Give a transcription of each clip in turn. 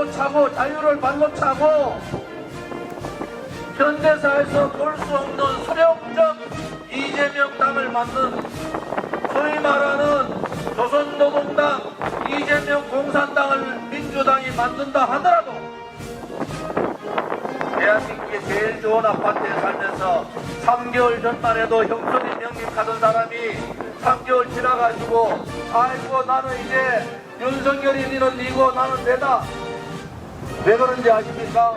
발로 차고 자유를 발로 차고 현대사에서 볼 수 없는 수령적 이재명 당을 만든 소위 말하는 조선노동당 이재명 공산당을 민주당이 만든다 하더라도 대한민국의 제일 좋은 아파트에 살면서 3개월 전만 해도 형수님 형님 가던 사람이 3개월 지나가지고 아이고 나는 이제 윤석열이 니는 니고 나는 내다. 왜 그런지 아십니까?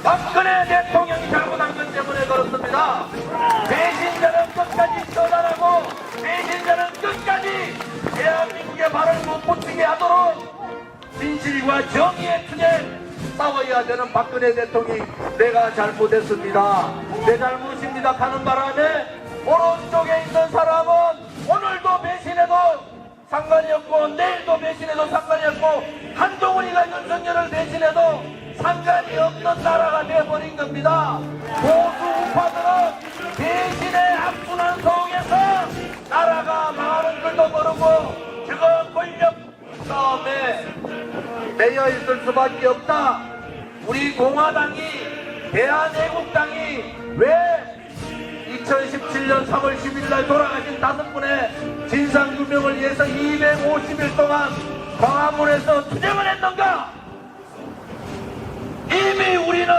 박근혜 대통령이 잘못한 것 때문에 그렇습니다. 배신자는 끝까지 처단하고 배신자는 끝까지 대한민국의 발을 못 붙이게 하도록 진실과 정의의 투쟁 싸워야 되는 박근혜 대통령이 내가 잘못했습니다. 내 잘못입니다 하는 바람에 오른쪽에 있는 사람은 오늘도 배신해도 상관이 없고 내일도 배신해도 상관이 없고 한동훈이가 윤석열을 배신해도 상관이 없는 나라가 되어버린 겁니다. 보수 우파들은 배신의 악순환 속에서 나라가 망하는 줄도 모르고 저거 권력 싸움에 매여 있을 수밖에 없다. 우리 공화당이 대한애국당이 왜 2017년 3월 10일 날 돌아가신 5분의 진상규명을 위해서 250일 동안 광화문에서 투쟁을 했는가? 이미 우리는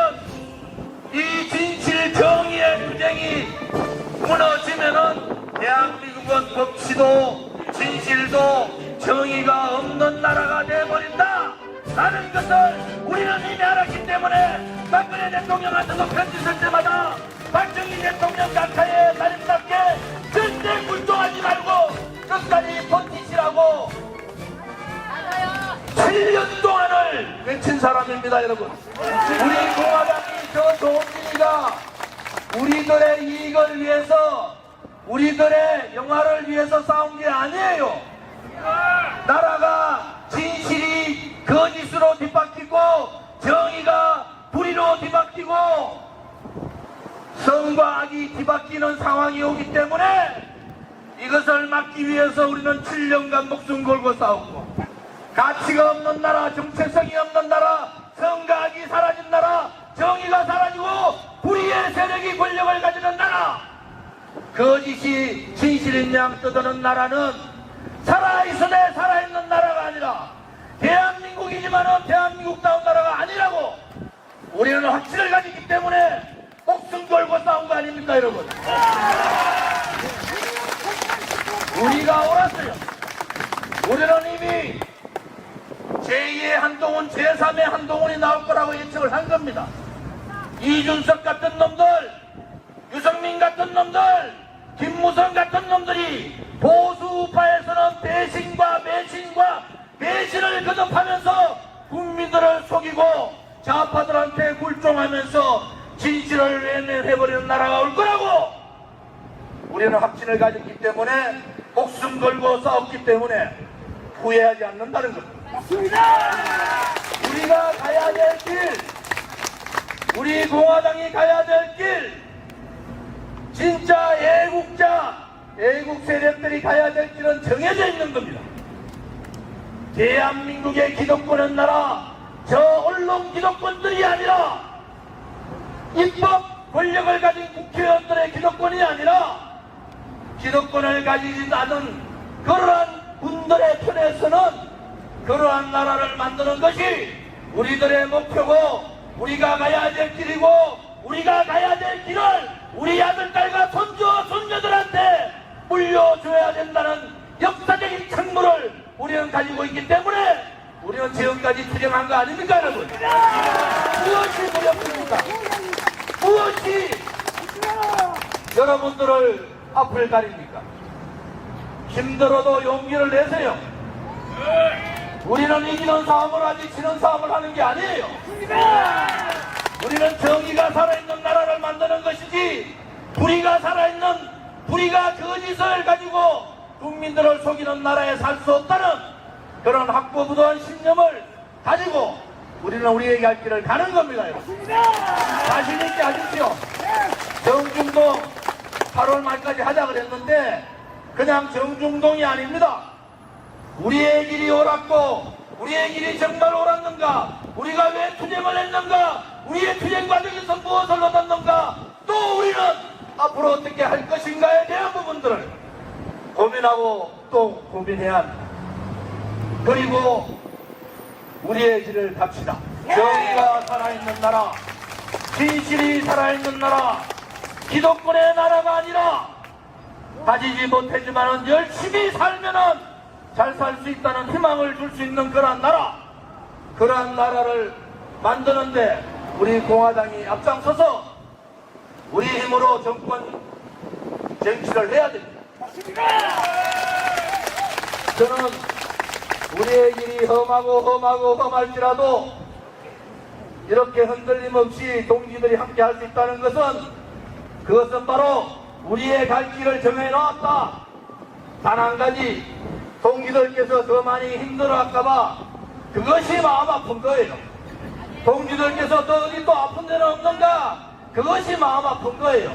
이 진실 정의의 투쟁이 무너지면은 대한민국은 법치도 진실도 정의가 없는 나라가 되어버린다 라는 것을 우리는 이미 알았기 때문에 박근혜 대통령한테도 편지 쓸 때마다 박정희 대통령 각하의 다림답게 절대 굴종하지 말고 끝까지 버티시라고 7년 동안을 외친 사람입니다 여러분. 우리 공화당이 저 조민이가 우리들의 이익을 위해서 우리들의 영화를 위해서 싸운 게 아니에요. 나라가 진실이 거짓으로 뒤바뀌고 정의가 불의로 뒤바뀌고 성과 악이 뒤바뀌는 상황이 오기 때문에 이것을 막기 위해서 우리는 7년간 목숨 걸고 싸웠고 가치가 없는 나라, 정체성이 없는 나라, 성과 악이 사라진 나라, 정의가 사라지고 불의의 세력이 권력을 가지는 나라, 거짓이 진실인 양 떠드는 나라는 살아있으되 살아있는 나라가 아니라 대한민국이지만은 대한민국다운 나라가 아니라고 우리는 확신을 가지기 때문에 목숨 걸고 싸운 거 아닙니까 여러분? 우리가 옳았어요. 우리는 이미 제2의 한동훈, 제3의 한동훈이 나올 거라고 예측을 한 겁니다. 이준석 같은 놈들, 유승민 같은 놈들, 김무성 같은 놈들이 보수 우파에서는 배신과 매신과 배신을 거듭하면서 국민들을 속이고 좌파들한테 굴종하면서 진실을 외면해버리는 나라가 올 거라고 우리는 확신을 가졌기 때문에 목숨 걸고 싸웠기 때문에 후회하지 않는다는 겁니다. 우리가 가야 될 길, 우리 공화당이 가야 될 길, 진짜 애국자, 애국 세력들이 가야 될 길은 정해져 있는 겁니다. 대한민국의 기득권은 나라, 저 언론 기득권들이 아니라 입법 권력을 가진 국회의원들의 기득권이 아니라 기득권을 가지지 않은 그러한 분들의 편에서는 그러한 나라를 만드는 것이 우리들의 목표고 우리가 가야 될 길이고 우리가 가야 될 길을 우리 아들, 딸과 손주와 손녀들한테 물려줘야 된다는 역사적인 책무를 우리는 가지고 있기 때문에 우리는 지금까지 투쟁한 거 아닙니까 여러분? 무엇이 두렵습니까? 무엇이 여러분들을 앞을 가립니까? 힘들어도 용기를 내세요. 우리는 이기는 싸움을 하지 지는 싸움을 하는 게 아니에요. 우리는 정의가 살아있는 나라를 만드는 것이지 불의가 살아있는 불의가 거짓을 가지고 국민들을 속이는 나라에 살 수 없다는 그런 확고부도한 신념을 가지고 우리는 우리의 갈 길을 가는 겁니다. 자신 있게 하십시오. 정중동 8월 말까지 하자 그랬는데 그냥 정중동이 아닙니다. 우리의 길이 옳았고 우리의 길이 정말 옳았는가? 우리가 왜 투쟁을 했는가? 우리의 투쟁 과정에서 무엇을 얻었는가? 또 우리는 앞으로 어떻게 할 것인가에 대한 부분들을 고민하고 또 고민해야 합니다. 그리고 우리의 길을 갑시다. 정의가 살아있는 나라, 진실이 살아있는 나라, 기독권의 나라가 아니라 가지지 못했지만 열심히 살면은 잘 살 수 있다는 희망을 줄 수 있는 그러한 나라, 그러한 나라를 만드는데 우리 공화당이 앞장서서 우리 힘으로 정권 쟁취를 해야 됩니다. 저는 우리의 길이 험할지라도 이렇게 흔들림 없이 동지들이 함께 할 수 있다는 것은 그것은 바로 우리의 갈 길을 정해 놓았다. 단 한 가지, 동지들께서 더 많이 힘들어할까봐 그것이 마음 아픈 거예요. 동지들께서 또 어디 또 아픈 데는 없는가? 그것이 마음 아픈 거예요.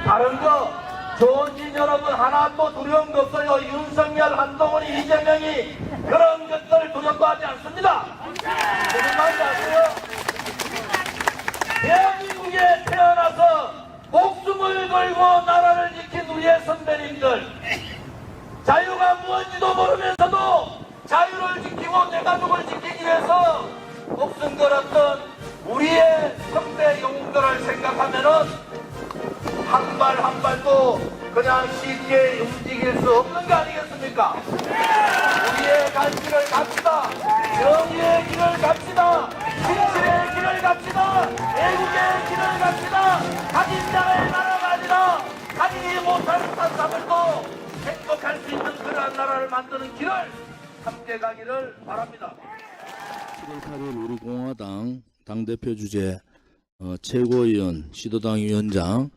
다른 거 좋은 일 여러분 하나도 두려운 거 없어요. 윤석열, 한동훈이, 이재명이 그런 것들을 두렵고하지 않습니다. 무슨 말인지 아세요? 대한민국에 태어나서 목숨을 걸고 나라를 지킨 우리의 선배님들, 자유가 무엇인지도 모르면서도 자유를 지키고 내 가족을 지키기 위해서 목숨 걸었던 우리의 선배 영웅들을 생각하면은 한 발 한 발도 그냥 쉽게 움직일 수 없는 거 아니겠습니까? 우리의 갈 길을 갑시다. 정의의 길을 갑시다. 진실의 길을 갑시다. 애국의 길을 갑시다. 가진 자의 나라가 아니라 가지지 못하는 사람들도 행복할 수 있는 그러한 나라를 만드는 길을 함께 가기를 바랍니다. 7월 8일 우리 공화당 당대표 주재 최고위원, 시도당 위원장,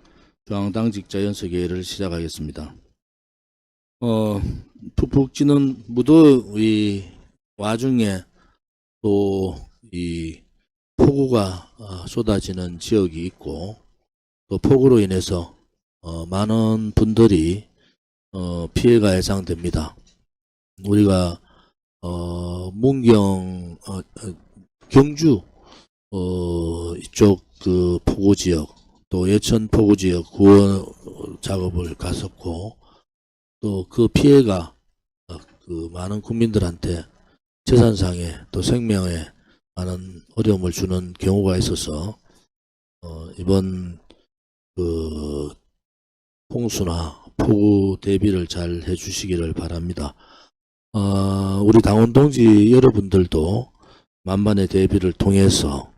중앙당직자 연석회의를 시작하겠습니다. 푹푹 찌는 무더위 와중에 또 이 폭우가 쏟아지는 지역이 있고, 또 폭우로 인해서 많은 분들이 피해가 예상됩니다. 우리가 문경 경주 이쪽 그 폭우 지역, 또 예천 폭우 지역 구원 작업을 갔었고, 또 그 피해가 그 많은 국민들한테 재산상에 또 생명에 많은 어려움을 주는 경우가 있어서 이번 그 홍수나 폭우 대비를 잘 해주시기를 바랍니다. 우리 당원 동지 여러분들도 만반의 대비를 통해서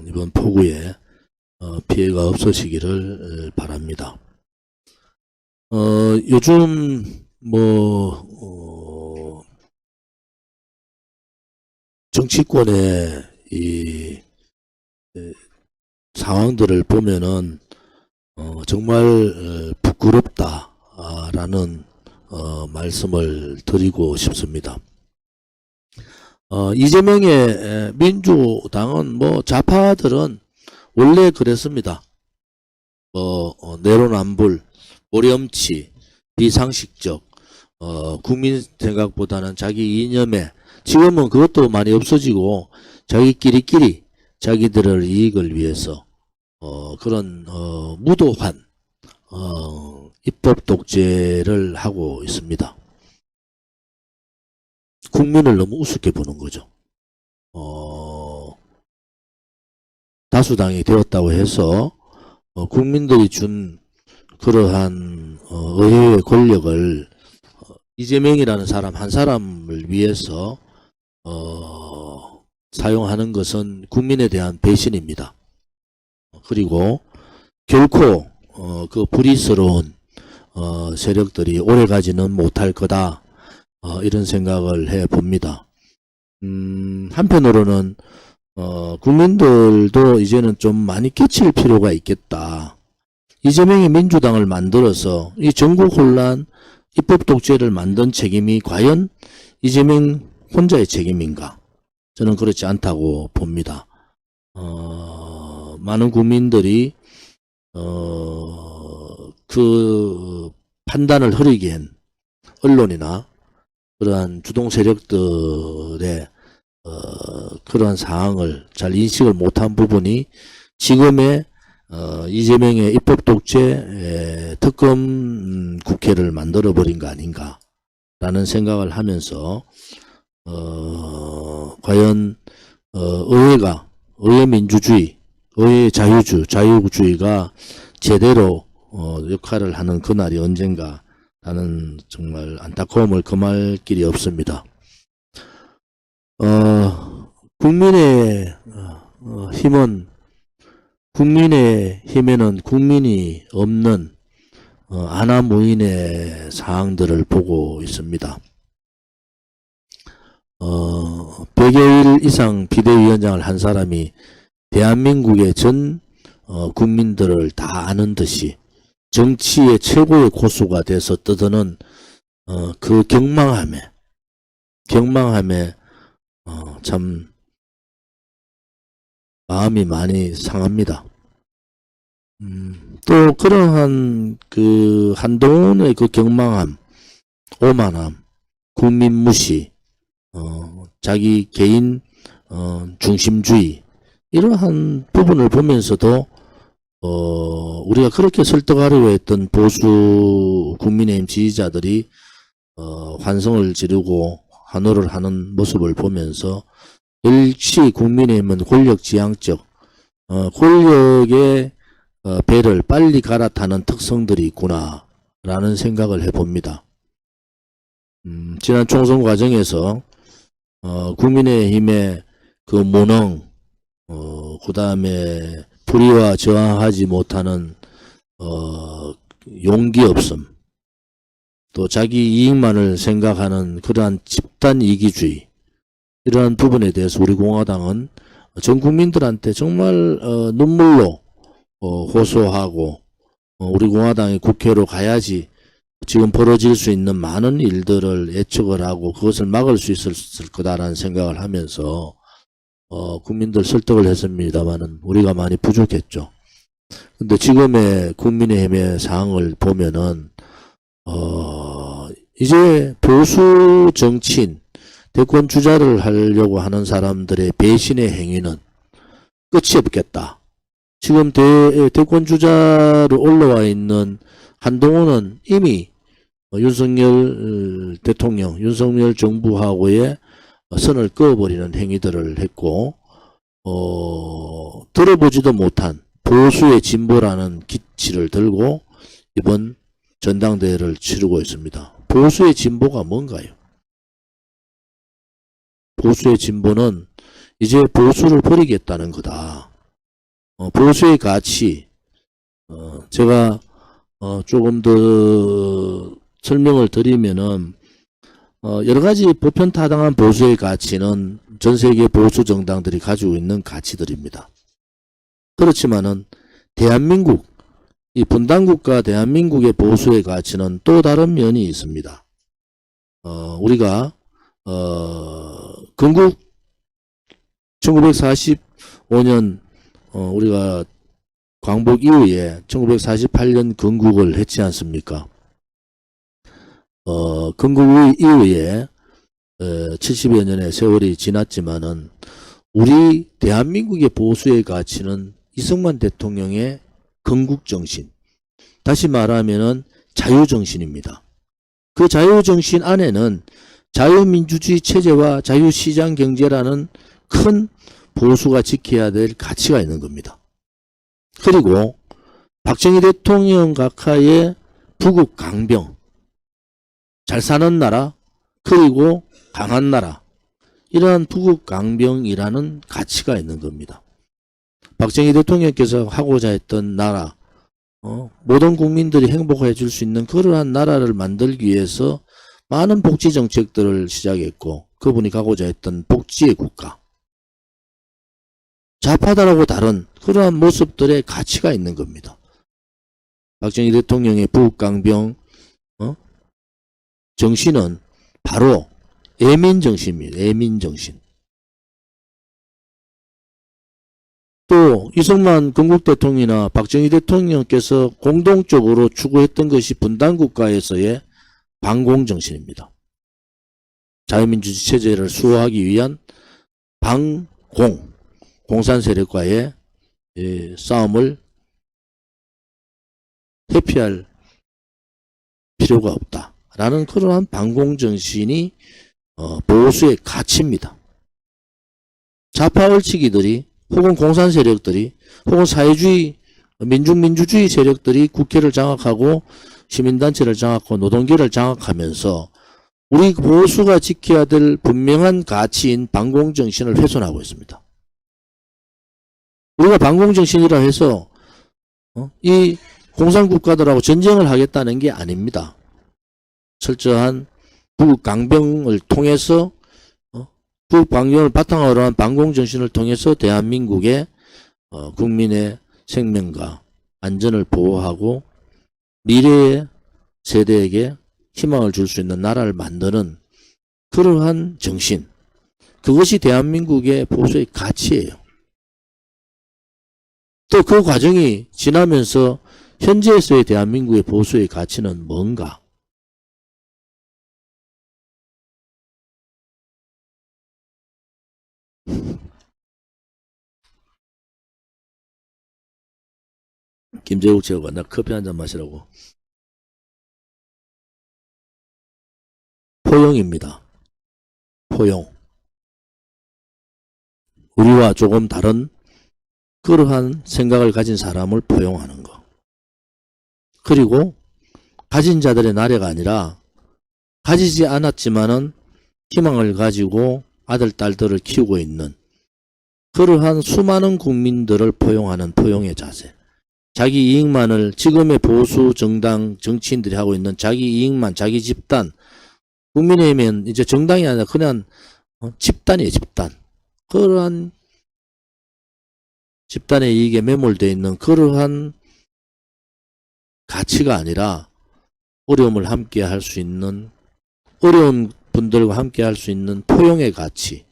이번 폭우에 피해가 없으시기를 바랍니다. 요즘 정치권의 이 상황들을 보면은 정말 부끄럽다라는 말씀을 드리고 싶습니다. 이재명의 민주당은 좌파들은 원래 그랬습니다. 내로남불, 오렴치, 비상식적, 국민 생각보다는 자기 이념에, 지금은 그것도 많이 없어지고 자기끼리끼리 자기들의 이익을 위해서 그런 무도한 입법 독재를 하고 있습니다. 국민을 너무 우습게 보는 거죠. 다수당이 되었다고 해서 국민들이 준 그러한 의회의 권력을 이재명이라는 사람 한 사람을 위해서 사용하는 것은 국민에 대한 배신입니다. 그리고 결코 그 불의스러운 세력들이 오래가지는 못할 거다, 이런 생각을 해 봅니다. 한편으로는 국민들도 이제는 좀 많이 깨칠 필요가 있겠다. 이재명이 민주당을 만들어서 이 전국 혼란, 입법 독재를 만든 책임이 과연 이재명 혼자의 책임인가? 저는 그렇지 않다고 봅니다. 많은 국민들이 그 판단을 흐리기엔 언론이나 그러한 주동 세력들의 그러한 사항을 잘 인식을 못한 부분이 지금의 이재명의 입법 독재 특검 국회를 만들어 버린 거 아닌가라는 생각을 하면서 과연 의회 민주주의, 의회 자유주의가 제대로 역할을 하는 그날이 언젠가라는 정말 안타까움을 금할 길이 없습니다. 국민의 힘에는 국민이 없는 아나무인의 사항들을 보고 있습니다. 100여일 이상 비대위원장을 한 사람이 대한민국의 전 국민들을 다 아는 듯이 정치의 최고의 고수가 돼서 떠드는 그 경망함에 참 마음이 많이 상합니다. 또 그러한 그 한동훈의 그 경망함, 오만함, 국민 무시, 자기 개인 중심주의, 이러한 부분을 보면서도 우리가 그렇게 설득하려고 했던 보수 국민의힘 지지자들이 환성을 지르고 환호를 하는 모습을 보면서 역시 국민의힘은 권력지향적, 권력의 배를 빨리 갈아타는 특성들이 있구나 라는 생각을 해봅니다. 지난 총선 과정에서 국민의힘의 그 무능, 그 다음에 불의와 저항하지 못하는 용기 없음, 또 자기 이익만을 생각하는 그러한 집단 이기주의, 이러한 부분에 대해서 우리 공화당은 전 국민들한테 정말 눈물로 호소하고 우리 공화당이 국회로 가야지 지금 벌어질 수 있는 많은 일들을 예측을 하고 그것을 막을 수 있을 거다라는 생각을 하면서 국민들 설득을 했습니다만은 우리가 많이 부족했죠. 근데 지금의 국민의힘의 상황을 보면은 이제 보수 정치인, 대권 주자를 하려고 하는 사람들의 배신의 행위는 끝이 없겠다. 지금 대권 주자로 올라와 있는 한동훈은 이미 윤석열 대통령, 윤석열 정부하고의 선을 그어버리는 행위들을 했고, 들어보지도 못한 보수의 진보라는 기치를 들고 이번 전당대회를 치르고 있습니다. 보수의 진보가 뭔가요? 보수의 진보는 이제 보수를 버리겠다는 거다. 보수의 가치, 제가 조금 더 설명을 드리면은 여러 가지 보편타당한 보수의 가치는 전 세계 보수 정당들이 가지고 있는 가치들입니다. 그렇지만은 대한민국, 이 분단국가 대한민국의 보수의 가치는 또 다른 면이 있습니다. 우리가 건국 1945년 우리가 광복 이후에 1948년 건국을 했지 않습니까? 건국 이후에 70여 년의 세월이 지났지만은 우리 대한민국의 보수의 가치는 이승만 대통령의 건국정신, 다시 말하면은 자유정신입니다. 그 자유정신 안에는 자유민주주의 체제와 자유시장경제라는 큰 보수가 지켜야 될 가치가 있는 겁니다. 그리고 박정희 대통령 각하의 부국 강병, 잘 사는 나라, 그리고 강한 나라, 이러한 부국 강병이라는 가치가 있는 겁니다. 박정희 대통령께서 하고자 했던 나라, 모든 국민들이 행복해 줄 수 있는 그러한 나라를 만들기 위해서 많은 복지 정책들을 시작했고, 그분이 가고자 했던 복지의 국가, 좌파들하고 다른 그러한 모습들의 가치가 있는 겁니다. 박정희 대통령의 부국강병 정신은 바로 애민정신입니다. 애민정신. 또 이승만 건국 대통령이나 박정희 대통령께서 공동적으로 추구했던 것이 분단국가에서의 반공정신입니다. 자유민주주의 체제를 수호하기 위한 공산 세력과의 싸움을 회피할 필요가 없다라는 그러한 반공 정신이 보수의 가치입니다. 좌파 얼치기들이 혹은 공산 세력들이 혹은 사회주의 민주주의 세력들이 국회를 장악하고 시민단체를 장악하고 노동계를 장악하면서 우리 보수가 지켜야 될 분명한 가치인 반공정신을 훼손하고 있습니다. 우리가 반공정신이라 해서 이 공산국가들하고 전쟁을 하겠다는 게 아닙니다. 철저한 북강병을 통해서 북방정을 바탕으로 한 반공정신을 통해서 대한민국의 국민의 생명과 안전을 보호하고 미래의 세대에게 희망을 줄 수 있는 나라를 만드는 그러한 정신, 그것이 대한민국의 보수의 가치예요. 또 그 과정이 지나면서 현재에서의 대한민국의 보수의 가치는 뭔가? 김재욱 제가 나 커피 한잔 마시라고. 포용입니다. 포용. 우리와 조금 다른 그러한 생각을 가진 사람을 포용하는 것. 그리고 가진 자들의 나라가 아니라 가지지 않았지만은 희망을 가지고 아들, 딸들을 키우고 있는 그러한 수많은 국민들을 포용하는 포용의 자세. 자기 이익만을 지금의 보수 정당 정치인들이 하고 있는 자기 이익만, 자기 집단, 국민의힘은 이제 정당이 아니라 그냥 집단이에요, 집단. 그러한 집단의 이익에 매몰되어 있는 그러한 가치가 아니라 어려움을 함께 할 수 있는, 어려운 분들과 함께 할 수 있는 포용의 가치.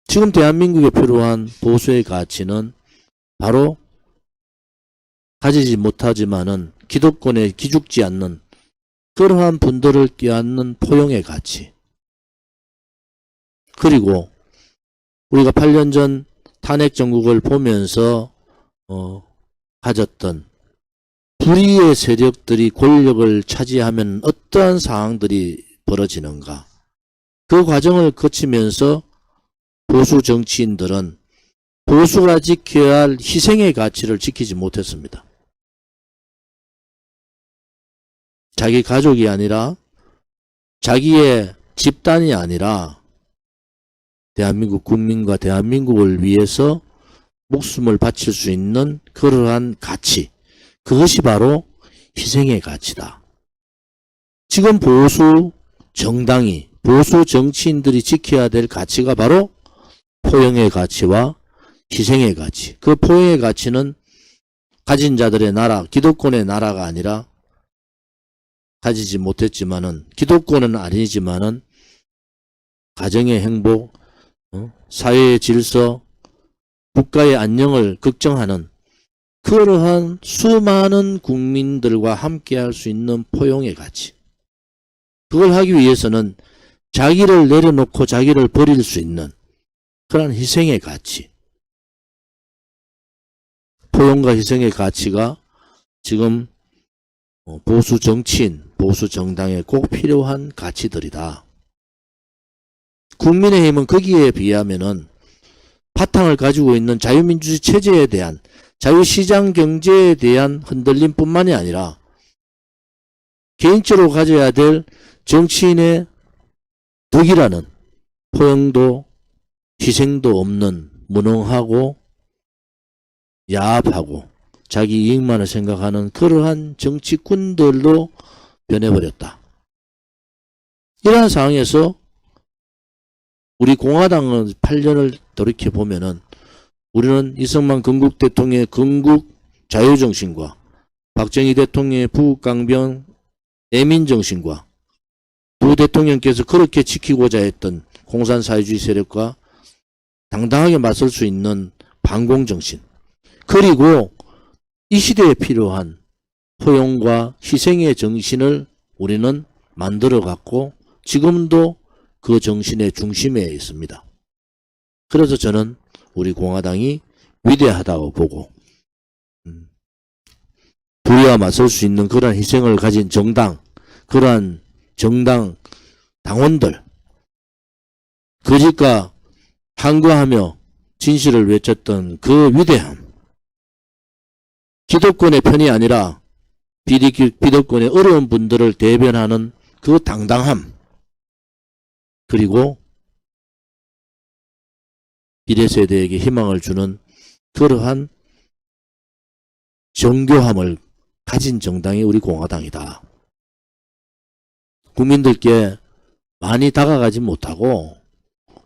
지금 대한민국에 필요한 보수의 가치는 바로 가지지 못하지만은 기득권에 기죽지 않는 그러한 분들을 껴안는 포용의 가치. 그리고 우리가 8년 전 탄핵 정국을 보면서 가졌던 불의의 세력들이 권력을 차지하면 어떠한 상황들이 벌어지는가. 그 과정을 거치면서 보수 정치인들은 보수가 지켜야 할 희생의 가치를 지키지 못했습니다. 자기 가족이 아니라 자기의 집단이 아니라 대한민국 국민과 대한민국을 위해서 목숨을 바칠 수 있는 그러한 가치, 그것이 바로 희생의 가치다. 지금 보수 정당이, 보수 정치인들이 지켜야 될 가치가 바로 포용의 가치와 희생의 가치. 그 포용의 가치는 가진 자들의 나라, 기득권의 나라가 아니라 가지지 못했지만은, 기득권은 아니지만은 가정의 행복, 사회의 질서, 국가의 안녕을 걱정하는 그러한 수많은 국민들과 함께 할 수 있는 포용의 가치. 그걸 하기 위해서는 자기를 내려놓고 자기를 버릴 수 있는 그런 희생의 가치. 포용과 희생의 가치가 지금 보수 정치인, 보수 정당에 꼭 필요한 가치들이다. 국민의힘은 거기에 비하면은 바탕을 가지고 있는 자유민주주의 체제에 대한, 자유시장 경제에 대한 흔들림뿐만이 아니라 개인적으로 가져야 될 정치인의 덕이라는 포용도 희생도 없는 무능하고 야합하고 자기 이익만을 생각하는 그러한 정치꾼들로 변해버렸다. 이러한 상황에서 우리 공화당은 8년을 돌이켜보면은 우리는 이승만 건국 대통령의 건국 자유정신과 박정희 대통령의 북강병 애민정신과 두 대통령께서 그렇게 지키고자 했던 공산사회주의 세력과 당당하게 맞설 수 있는 반공정신, 그리고 이 시대에 필요한 포용과 희생의 정신을 우리는 만들어 갖고 지금도 그 정신의 중심에 있습니다. 그래서 저는 우리 공화당이 위대하다고 보고 불의와 맞설 수 있는 그러한 희생을 가진 정당, 그러한 정당 당원들, 거짓과 항거하며 진실을 외쳤던 그 위대함, 기득권의 편이 아니라 기득권의 어려운 분들을 대변하는 그 당당함, 그리고 미래세대에게 희망을 주는 그러한 정교함을 가진 정당이 우리 공화당이다. 국민들께 많이 다가가지 못하고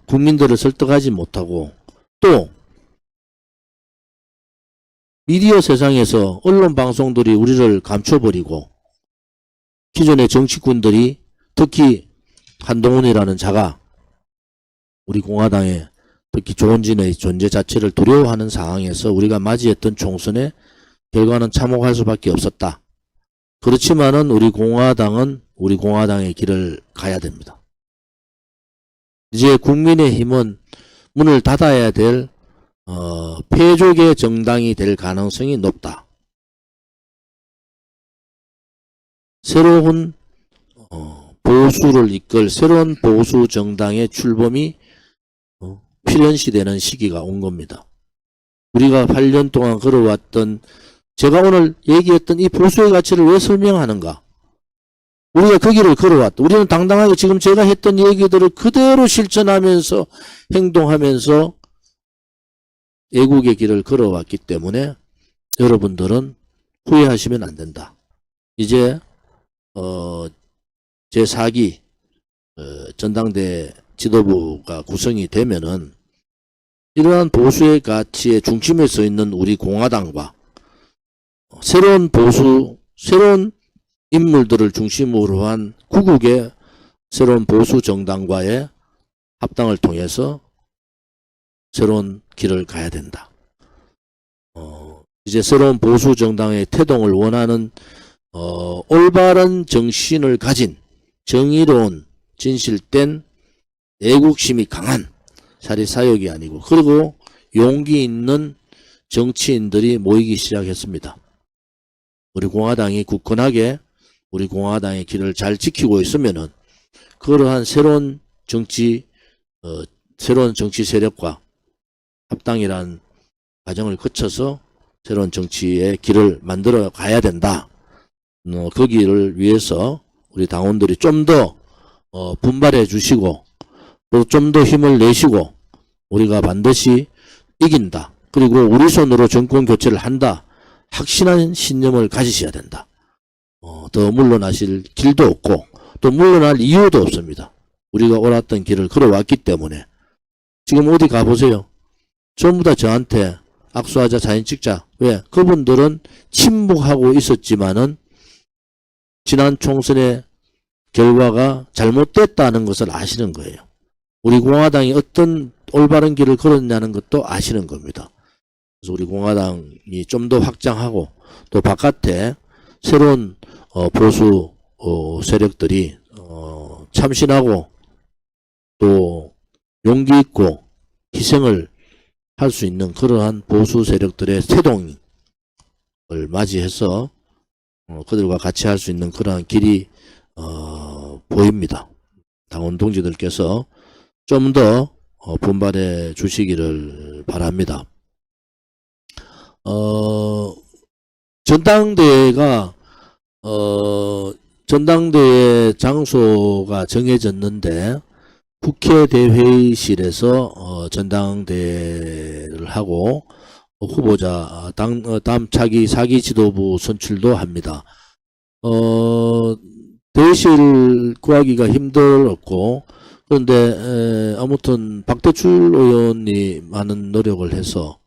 국민들을 설득하지 못하고 또 미디어 세상에서 언론 방송들이 우리를 감춰버리고 기존의 정치꾼들이 특히 한동훈이라는 자가 우리 공화당의 특히 조원진의 존재 자체를 두려워하는 상황에서 우리가 맞이했던 총선의 결과는 참혹할 수밖에 없었다. 그렇지만은 우리 공화당은 우리 공화당의 길을 가야 됩니다. 이제 국민의힘은 문을 닫아야 될 패족의 정당이 될 가능성이 높다. 새로운 보수를 이끌 새로운 보수 정당의 출범이 필연시되는 시기가 온 겁니다. 우리가 8년 동안 걸어왔던 제가 오늘 얘기했던 이 보수의 가치를 왜 설명하는가? 우리가 그 길을 걸어왔다. 우리는 당당하게 지금 제가 했던 얘기들을 그대로 실천하면서 행동하면서 애국의 길을 걸어왔기 때문에 여러분들은 후회하시면 안 된다. 이제 제4기 전당대 지도부가 구성이 되면은 이러한 보수의 가치의 중심에 서 있는 우리 공화당과 새로운 인물들을 중심으로 한 구국의 새로운 보수 정당과의 합당을 통해서 새로운 길을 가야 된다. 이제 새로운 보수 정당의 태동을 원하는 올바른 정신을 가진 정의로운 진실된 애국심이 강한 사리사욕이 아니고 그리고 용기 있는 정치인들이 모이기 시작했습니다. 우리 공화당이 굳건하게 우리 공화당의 길을 잘 지키고 있으면은 그러한 새로운 정치 세력과 합당이란 과정을 거쳐서 새로운 정치의 길을 만들어 가야 된다. 그 길을 위해서 우리 당원들이 좀 더 분발해 주시고 또 좀 더 힘을 내시고 우리가 반드시 이긴다. 그리고 우리 손으로 정권 교체를 한다. 확신한 신념을 가지셔야 된다. 더 물러나실 길도 없고 또 물러날 이유도 없습니다. 우리가 옳았던 길을 걸어왔기 때문에 지금 어디 가보세요. 전부 다 저한테 악수하자 사진 찍자. 왜? 그분들은 침묵하고 있었지만은 지난 총선의 결과가 잘못됐다는 것을 아시는 거예요. 우리 공화당이 어떤 올바른 길을 걸었냐는 것도 아시는 겁니다. 그래서 우리 공화당이 좀 더 확장하고 또 바깥에 새로운 보수 세력들이 참신하고 또 용기 있고 희생을 할 수 있는 그러한 보수 세력들의 태동을 맞이해서 그들과 같이 할 수 있는 그러한 길이 보입니다. 당원 동지들께서 좀 더 분발해 주시기를 바랍니다. 전당대회가 전당대회 장소가 정해졌는데 국회 대회의실에서 전당대회를 하고 후보자 다음 차기 4기 지도부 선출도 합니다. 대회실 구하기가 힘들었고 그런데 아무튼 박대출 의원이 많은 노력을 해서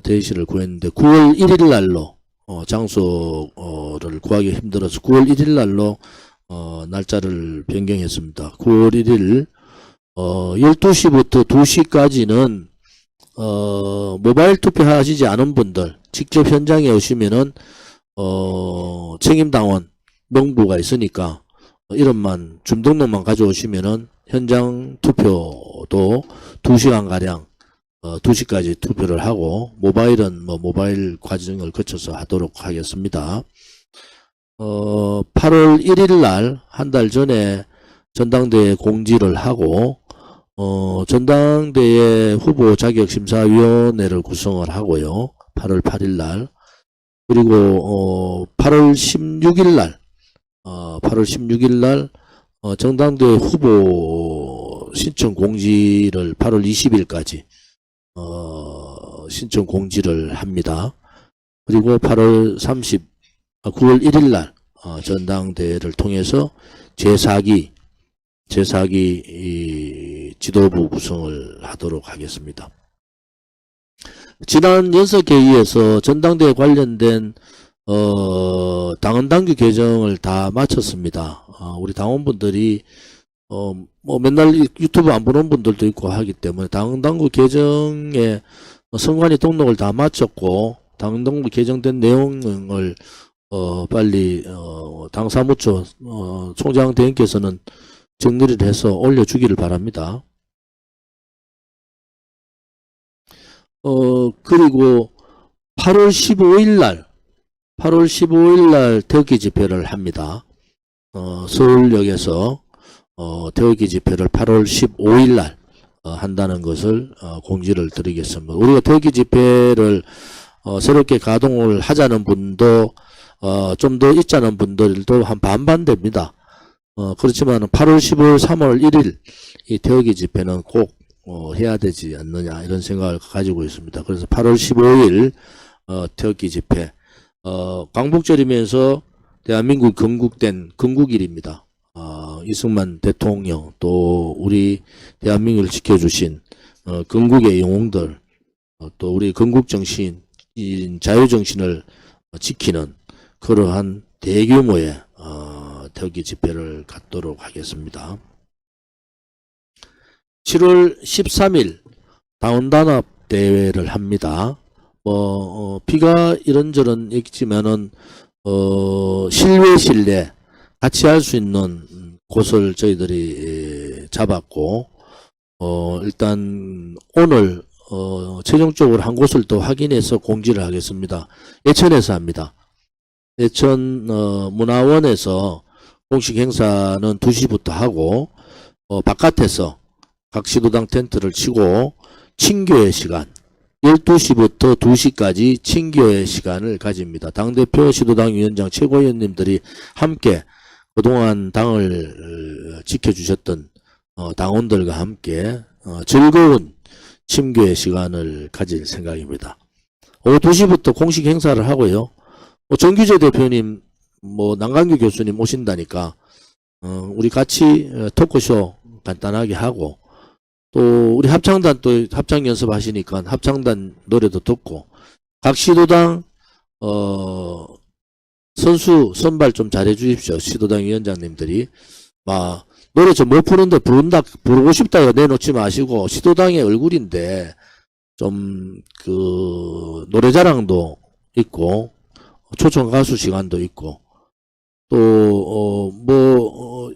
대회실을 구했는데 9월 1일 날로 장소를 구하기 힘들어서 9월 1일 날로 날짜를 변경했습니다. 9월 1일 12시부터 2시까지는 모바일 투표하시지 않은 분들 직접 현장에 오시면은 책임당원 명부가 있으니까 이름만 주민등록만 가져오시면은 현장 투표도 2시간가량 2시까지 투표를 하고 모바일은 모바일 과정을 거쳐서 하도록 하겠습니다. 8월 1일 날 한 달 전에 전당대회 공지를 하고 전당대회 후보 자격심사위원회를 구성을 하고요. 8월 8일 날 그리고 8월 16일 날 8월 16일 날 전당대회 후보 신청 공지를 8월 20일까지 신청 공지를 합니다. 그리고 9월 1일 날 전당대회를 통해서 제4기 지도부 구성을 하도록 하겠습니다. 지난 연석회의에서 전당대회 관련된 당헌당규 개정을 다 마쳤습니다. 우리 당원분들이 맨날 유튜브 안 보는 분들도 있고 하기 때문에 당헌당규 개정에 선관위 등록을 다 마쳤고 당헌당규 개정된 내용을 빨리 당 사무처 총장 대행께서는 정리를 해서 올려주기를 바랍니다. 그리고 8월 15일 날 태극기 집회를 합니다. 서울역에서 태극기 집회를 8월 15일 날 한다는 것을 공지를 드리겠습니다. 우리가 태극기 집회를 새롭게 가동을 하자는 분도 좀 더 있자는 분들도 한 반반 됩니다. 그렇지만 8월 15일, 3월 1일 이 태극기 집회는 꼭 해야 되지 않느냐 이런 생각을 가지고 있습니다. 그래서 8월 15일 태극기 집회 광복절이면서 대한민국 건국된 건국일입니다. 이승만 대통령 또 우리 대한민국을 지켜주신 건국의 영웅들 또 우리 건국정신 자유정신을 지키는 그러한 대규모의 태극기 집회를 갖도록 하겠습니다. 7월 13일 당원단합 대회를 합니다. 비가 이런저런 있지만은 실외 같이 할 수 있는 곳을 저희들이 잡았고 일단 오늘 최종적으로 한 곳을 또 확인해서 공지를 하겠습니다. 예천에서 합니다. 예천 문화원에서 공식 행사는 2시부터 하고 바깥에서 각 시도당 텐트를 치고 친교회 시간 12시부터 2시까지 친교회 시간을 가집니다. 당대표 시도당 위원장 최고위원님들이 함께 그동안 당을 지켜주셨던 당원들과 함께 즐거운 친교회 시간을 가질 생각입니다. 오후 2시부터 공식 행사를 하고요. 정규재 대표님 남강규 교수님 오신다니까 우리 같이 토크쇼 간단하게 하고 또 우리 합창단 또 합창 연습하시니까 합창단 노래도 듣고 각 시도당 선수 선발 좀 잘해 주십시오. 시도당 위원장님들이 노래 좀 못 부르는데 부르고 싶다 내놓지 마시고 시도당의 얼굴인데 좀 노래 자랑도 있고 초청 가수 시간도 있고 또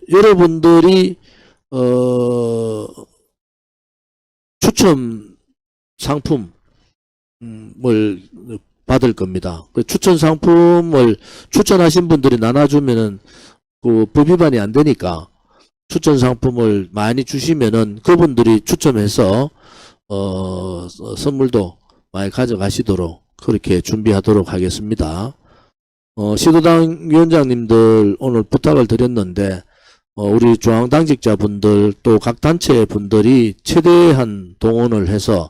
여러분들이 추첨 상품을 받을 겁니다. 그 추천 상품을 추천하신 분들이 나눠주면은 법 위반이 안 되니까 추천 상품을 많이 주시면은 그분들이 추첨해서 선물도 많이 가져가시도록 그렇게 준비하도록 하겠습니다. 시도당 위원장님들 오늘 부탁을 드렸는데 우리 중앙당직자분들 또 각 단체 분들이 최대한 동원을 해서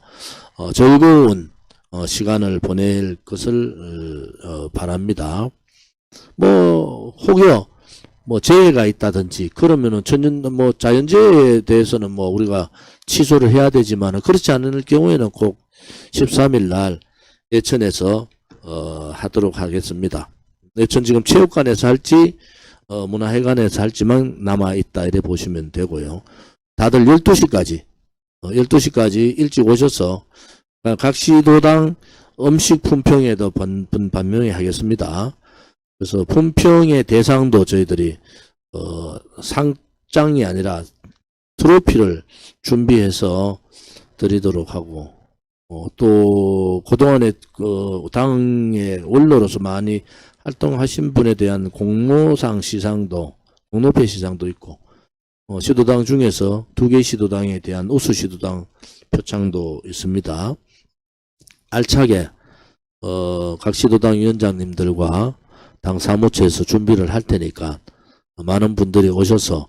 즐거운 시간을 보낼 것을 바랍니다. 혹여 재해가 있다든지 그러면은 자연재해에 대해서는 우리가 취소를 해야 되지만 그렇지 않을 경우에는 꼭 13일 날 예천에서 하도록 하겠습니다. 예천 지금 체육관에서 할지 문화회관에서 할지만 남아있다 이래 보시면 되고요. 다들 12시까지 일찍 오셔서 각 시도당 음식 품평에도 반명히 하겠습니다. 그래서 품평의 대상도 저희들이 상장이 아니라 트로피를 준비해서 드리도록 하고, 또 그동안에 그 당의 원로로서 많이 활동하신 분에 대한 공로상 시상도, 공로패 시상도 있고, 시도당 중에서 2개 시도당에 대한 우수 시도당 표창도 있습니다. 알차게 각 시도당 위원장님들과 당 사무처에서 준비를 할 테니까 많은 분들이 오셔서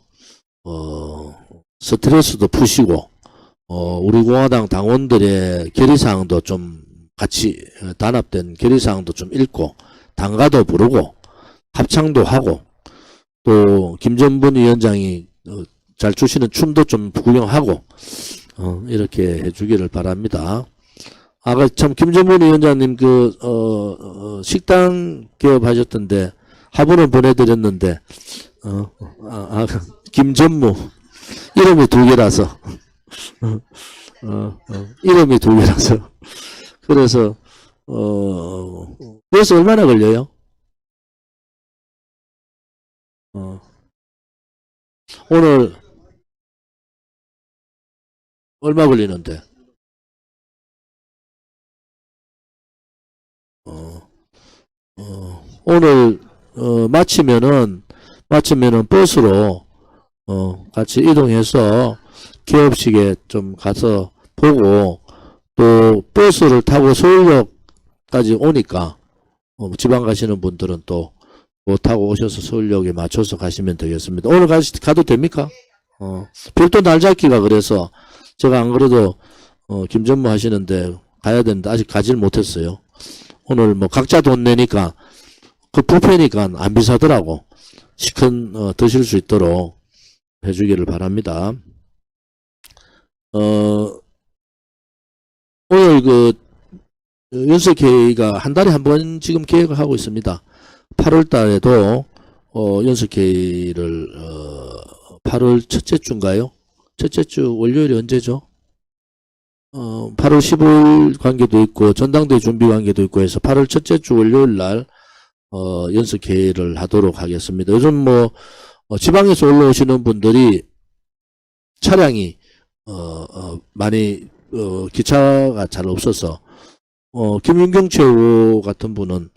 스트레스도 푸시고 우리 공화당 당원들의 결의사항도 좀 같이 단합된 결의사항도 좀 읽고 당가도 부르고 합창도 하고 또 김전분 위원장이 잘 추시는 춤도 좀 구경하고 이렇게 해주기를 바랍니다. 아까 참 김전분 위원장님 식당 개업하셨던데 화분은 보내드렸는데 김전무 이름이 2개라서 이름이 2개라서 그래서 그래서 얼마나 걸려요? 오늘 얼마 걸리는데? 오늘 마치면은 버스로 같이 이동해서 개업식에 좀 가서 보고 또 버스를 타고 서울역까지 오니까 지방 가시는 분들은 또 못 타고 오셔서 서울역에 맞춰서 가시면 되겠습니다. 오늘 가도 됩니까? 별도 날 잡기가 그래서 제가 안 그래도 김전무 하시는데 가야 되는데 아직 가질 못했어요. 오늘 뭐 각자 돈 내니까 그 뷔페니까 안 비싸더라고. 시큰 드실 수 있도록 해주기를 바랍니다. 오늘 연석회의가 한 달에 한 번 지금 계획을 하고 있습니다. 8월 달에도 연석회의를 8월 첫째 주인가요? 첫째 주 월요일이 언제죠? 8월 15일 관계도 있고 전당대회 준비 관계도 있고 해서 8월 첫째 주 월요일 날 연석회의를 하도록 하겠습니다. 요즘 지방에서 올라오시는 분들이 차량이 많이 기차가 잘 없어서 김윤경 최고 같은 분은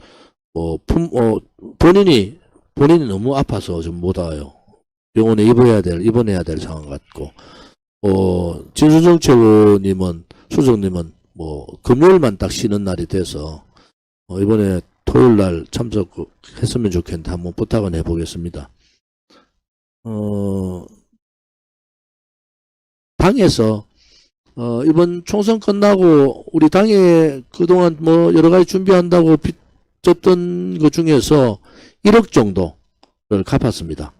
본인이 너무 아파서 좀 못 와요. 병원에 입원해야 될 상황 같고 진수정 최고님은 수석님은 금요일만 딱 쉬는 날이 돼서 이번에 토요일 날 참석했으면 좋겠는데 한번 부탁은 해보겠습니다. 당에서 이번 총선 끝나고 우리 당에 그동안 여러 가지 준비한다고 빚졌던 것 중에서 1억 정도를 갚았습니다.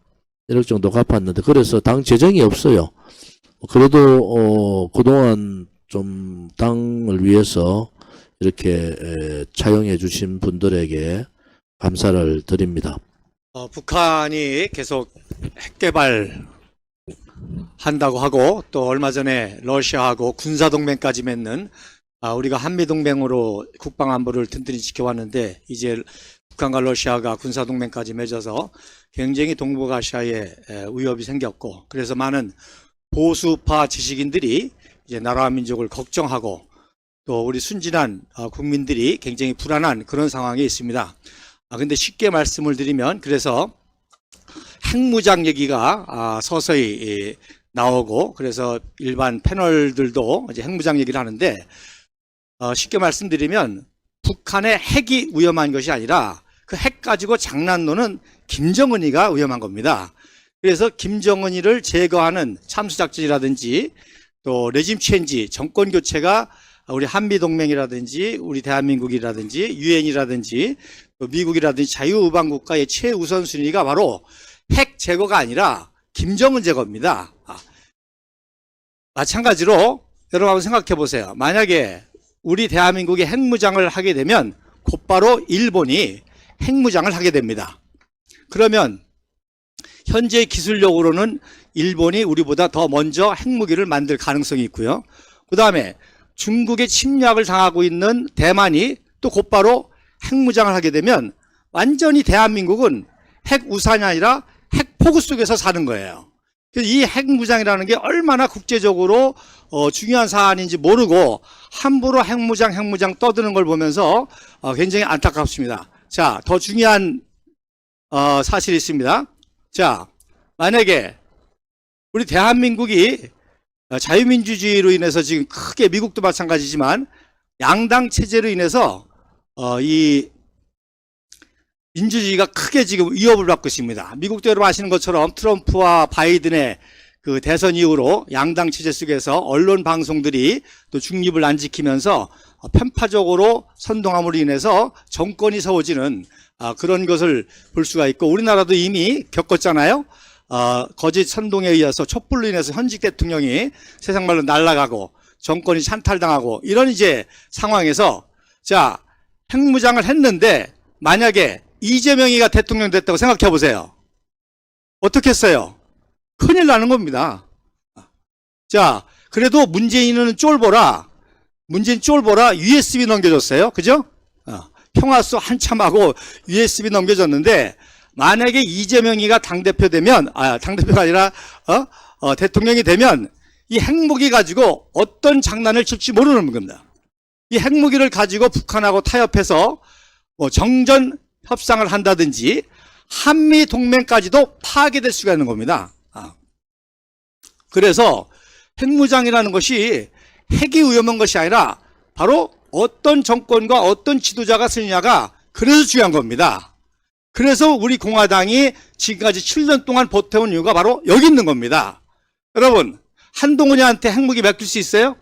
1억 정도 갚았는데 그래서 당 재정이 없어요. 그래도 그동안 좀 당을 위해서 이렇게 차용해 주신 분들에게 감사를 드립니다. 북한이 계속 핵개발 한다고 하고 또 얼마 전에 러시아하고 군사동맹까지 맺는 우리가 한미동맹으로 국방안보를 튼튼히 지켜왔는데 이제 북한과 러시아가 군사동맹까지 맺어서 굉장히 동북아시아에 위협이 생겼고 그래서 많은 보수파 지식인들이 이제 나라와 민족을 걱정하고 또 우리 순진한 국민들이 굉장히 불안한 그런 상황에 있습니다. 근데 쉽게 말씀을 드리면 그래서 핵무장 얘기가 서서히 나오고 그래서 일반 패널들도 이제 핵무장 얘기를 하는데 쉽게 말씀드리면 북한의 핵이 위험한 것이 아니라 그 핵 가지고 장난노는 김정은이가 위험한 겁니다. 그래서 김정은이를 제거하는 참수작전이라든지 또 레짐 체인지 정권 교체가 우리 한미동맹이라든지 우리 대한민국이라든지 유엔이라든지 또 미국이라든지 자유우방국가의 최우선순위가 바로 핵 제거가 아니라 김정은 제거입니다. 마찬가지로 여러분 한번 생각해 보세요. 만약에 우리 대한민국이 핵무장을 하게 되면 곧바로 일본이 핵무장을 하게 됩니다. 그러면 현재 기술력으로는 일본이 우리보다 더 먼저 핵무기를 만들 가능성이 있고요. 그 다음에 중국의 침략을 당하고 있는 대만이 또 곧바로 핵무장을 하게 되면 완전히 대한민국은 핵우산이 아니라 핵 폭우 속에서 사는 거예요. 그래서 이 핵무장이라는 게 얼마나 국제적으로 중요한 사안인지 모르고 함부로 핵무장 떠드는 걸 보면서 굉장히 안타깝습니다. 자, 더 중요한 사실이 있습니다. 자, 만약에 우리 대한민국이 자유민주주의로 인해서 지금 크게 미국도 마찬가지지만 양당 체제로 인해서 이 민주주의가 크게 지금 위협을 받고 있습니다. 미국도 여러분 아시는 것처럼 트럼프와 바이든의 그 대선 이후로 양당 체제 속에서 언론 방송들이 또 중립을 안 지키면서 편파적으로 선동함으로 인해서 정권이 세워지는 그런 것을 볼 수가 있고, 우리나라도 이미 겪었잖아요. 거짓 선동에 의해서 촛불로 인해서 현직 대통령이 세상 말로 날아가고 정권이 찬탈당하고 이런 이제 상황에서, 자, 핵무장을 했는데 만약에 이재명이가 대통령 됐다고 생각해 보세요. 어떻게 했어요? 큰일 나는 겁니다. 자, 그래도 문재인 쫄보라 USB 넘겨줬어요. 그죠? 평화수 한참 하고 USB 넘겨줬는데, 만약에 이재명이가 당대표 되면, 당대표가 아니라, 대통령이 되면 이 핵무기 가지고 어떤 장난을 칠지 모르는 겁니다. 이 핵무기를 가지고 북한하고 타협해서 정전 협상을 한다든지 한미 동맹까지도 파괴될 수가 있는 겁니다. 그래서 핵무장이라는 것이 핵이 위험한 것이 아니라 바로 어떤 정권과 어떤 지도자가 쓰느냐가 그래서 중요한 겁니다. 그래서 우리 공화당이 지금까지 7년 동안 버텨온 이유가 바로 여기 있는 겁니다. 여러분, 한동훈이한테 핵무기 맡길 수 있어요?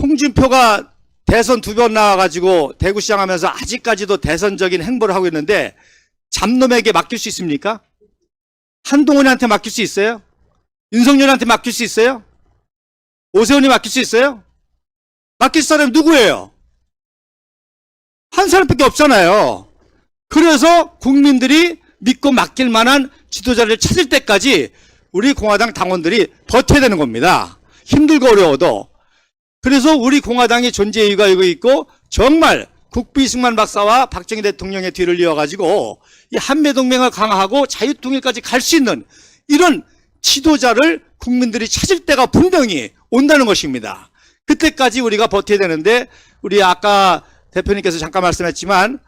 홍준표가 대선 2번 나와가지고 대구시장 하면서 아직까지도 대선적인 행보를 하고 있는데 잡놈에게 맡길 수 있습니까? 한동훈이한테 맡길 수 있어요? 윤석열한테 맡길 수 있어요? 오세훈이 맡길 수 있어요? 맡길 사람이 누구예요? 한 사람밖에 없잖아요. 그래서 국민들이 믿고 맡길 만한 지도자를 찾을 때까지 우리 공화당 당원들이 버텨야 되는 겁니다. 힘들고 어려워도. 그래서 우리 공화당의 존재 이유가 이거 있고, 정말 국비승만 박사와 박정희 대통령의 뒤를 이어가지고 이 한미동맹을 강화하고 자유통일까지 갈 수 있는 이런 지도자를 국민들이 찾을 때가 분명히 온다는 것입니다. 그때까지 우리가 버텨야 되는데, 우리 아까 대표님께서 잠깐 말씀했지만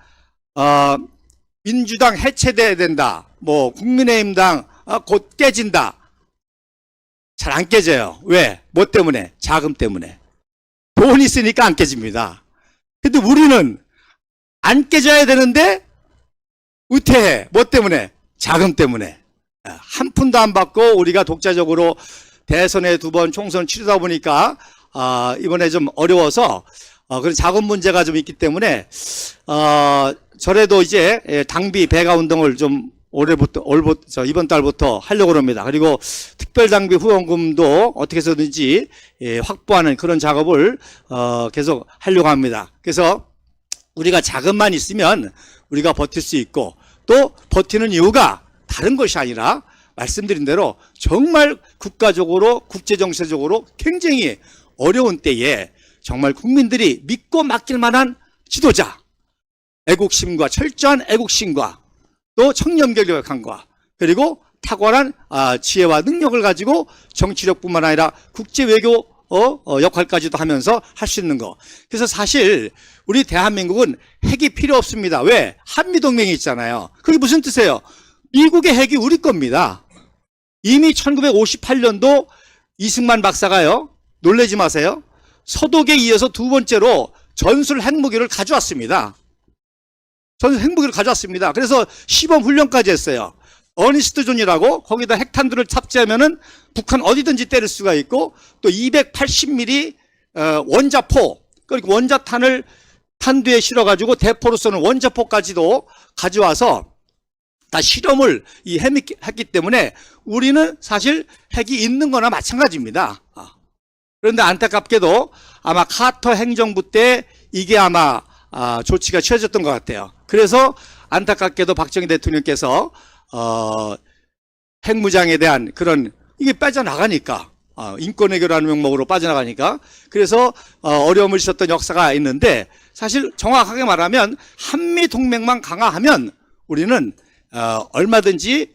민주당 해체돼야 된다, 국민의힘당 곧 깨진다. 잘 안 깨져요. 왜? 뭐 때문에? 자금 때문에. 돈이 있으니까 안 깨집니다. 근데 우리는 안 깨져야 되는데 우태해. 뭐 때문에? 자금 때문에. 한 푼도 안 받고 우리가 독자적으로 대선에 2번 총선 치르다 보니까 이번에 좀 어려워서 그런 자금 문제가 좀 있기 때문에 저래도 이제 당비 배가 운동을 좀 이번 달부터 하려고 합니다. 그리고 특별당비 후원금도 어떻게 해서든지 확보하는 그런 작업을 계속 하려고 합니다. 그래서 우리가 자금만 있으면 우리가 버틸 수 있고, 또 버티는 이유가 다른 것이 아니라 말씀드린 대로 정말 국가적으로 국제정세적으로 굉장히 어려운 때에 정말 국민들이 믿고 맡길 만한 지도자, 애국심과 철저한 애국심과 또 청렴결력함과 그리고 탁월한 지혜와 능력을 가지고 정치력뿐만 아니라 국제외교 역할까지도 하면서 할 수 있는 거. 그래서 사실 우리 대한민국은 핵이 필요 없습니다. 왜? 한미동맹이 있잖아요. 그게 무슨 뜻이에요? 미국의 핵이 우리 겁니다. 이미 1958년도 이승만 박사가요, 놀라지 마세요, 서독에 이어서 2번째로 전술 핵무기를 가져왔습니다. 전술 핵무기를 가져왔습니다. 그래서 시범 훈련까지 했어요. 어니스트 존이라고, 거기다 핵탄두를 탑재하면은 북한 어디든지 때릴 수가 있고, 또 280mm 원자포, 그리고 원자탄을 탄두에 실어가지고 대포로 쏘는 원자포까지도 가져와서 다 실험을 했기 때문에 우리는 사실 핵이 있는 거나 마찬가지입니다. 그런데 안타깝게도 아마 카터 행정부 때 이게 아마 조치가 취해졌던 것 같아요. 그래서 안타깝게도 박정희 대통령께서 핵무장에 대한 그런, 이게 빠져나가니까, 인권외교라는 명목으로 빠져나가니까, 그래서 어려움을 있었던 역사가 있는데, 사실 정확하게 말하면 한미동맹만 강화하면 우리는 얼마든지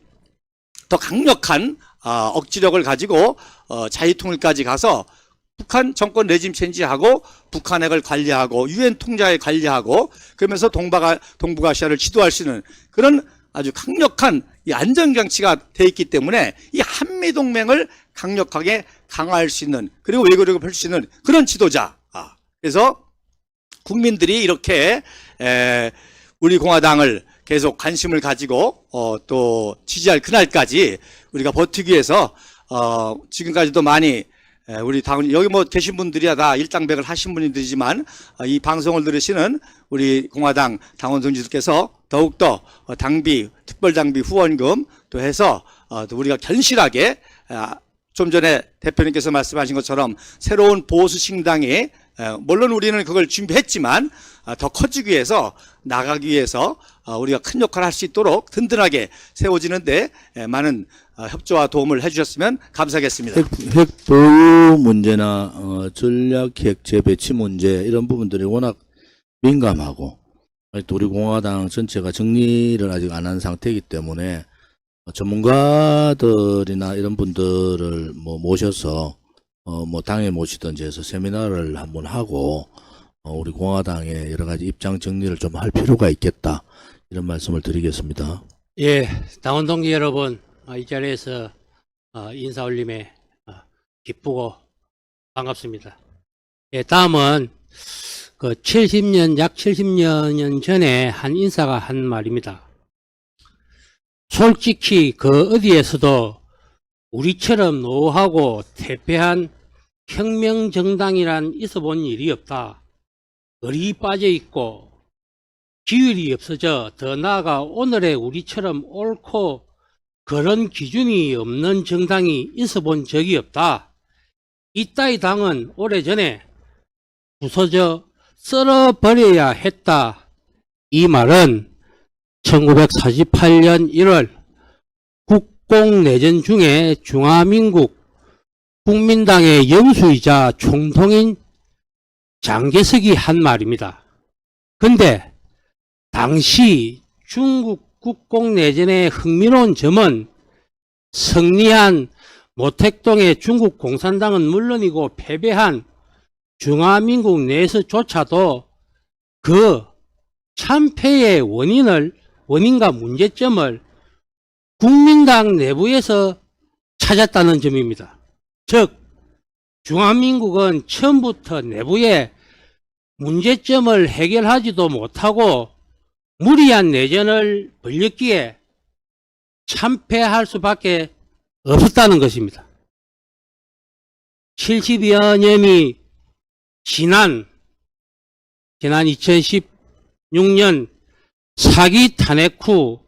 더 강력한 억지력을 가지고 자유통일까지 가서 북한 정권 레짐 체인지하고 북한핵을 관리하고 유엔 통제에 관리하고 그러면서 동북아시아를 지도할 수 있는 그런 아주 강력한 이 안전장치가 돼 있기 때문에 이 한미동맹을 강력하게 강화할 수 있는 그리고 외교력을 펼칠 수 있는 그런 지도자. 그래서 국민들이 이렇게 우리 공화당을 계속 관심을 가지고 또 지지할 그날까지 우리가 버티기 위해서 지금까지도 많이 우리 당원 여기 뭐 계신 분들이야 다 일당백을 하신 분들이지만 이 방송을 들으시는 우리 공화당 당원 동지들께서 더욱더 당비 특별당비 후원금 또 해서 또 우리가 견실하게 좀 전에 대표님께서 말씀하신 것처럼 새로운 보수 신당이 물론 우리는 그걸 준비했지만 더 커지기 위해서 나가기 위해서 우리가 큰 역할을 할 수 있도록 든든하게 세워지는데 많은 협조와 도움을 해주셨으면 감사하겠습니다. 핵 보유 문제나 전략 핵 재배치 문제 이런 부분들이 워낙 민감하고 또 우리 공화당 전체가 정리를 아직 안 한 상태이기 때문에 전문가들이나 이런 분들을 뭐 모셔서 뭐 당에 모시든지 해서 세미나를 한번 하고 우리 공화당의 여러 가지 입장 정리를 좀 할 필요가 있겠다 이런 말씀을 드리겠습니다. 예, 당원 동기 여러분, 이 자리에서 인사 올림에 기쁘고 반갑습니다. 예, 다음은 그 약 70년 전에 한 인사가 한 말입니다. 솔직히 그 어디에서도 우리처럼 노하고 퇴폐한 혁명정당이란 있어본 일이 없다. 을이 빠져있고 기율이 없어져 더 나아가 오늘의 우리처럼 옳고 그런 기준이 없는 정당이 있어본 적이 없다. 이따위 당은 오래전에 부서져 썰어버려야 했다. 이 말은 1948년 1월 국공내전 중에 중화민국 국민당의 영수이자 총통인 장개석이 한 말입니다. 근데 당시 중국 국공내전의 흥미로운 점은 승리한 모택동의 중국 공산당은 물론이고 패배한 중화민국 내에서조차도 그 참패의 원인과 문제점을 국민당 내부에서 찾았다는 점입니다. 즉 중화민국은 처음부터 내부에 문제점을 해결하지도 못하고 무리한 내전을 벌였기에 참패할 수밖에 없었다는 것입니다. 70여 년이 지난 2016년 사기 탄핵 후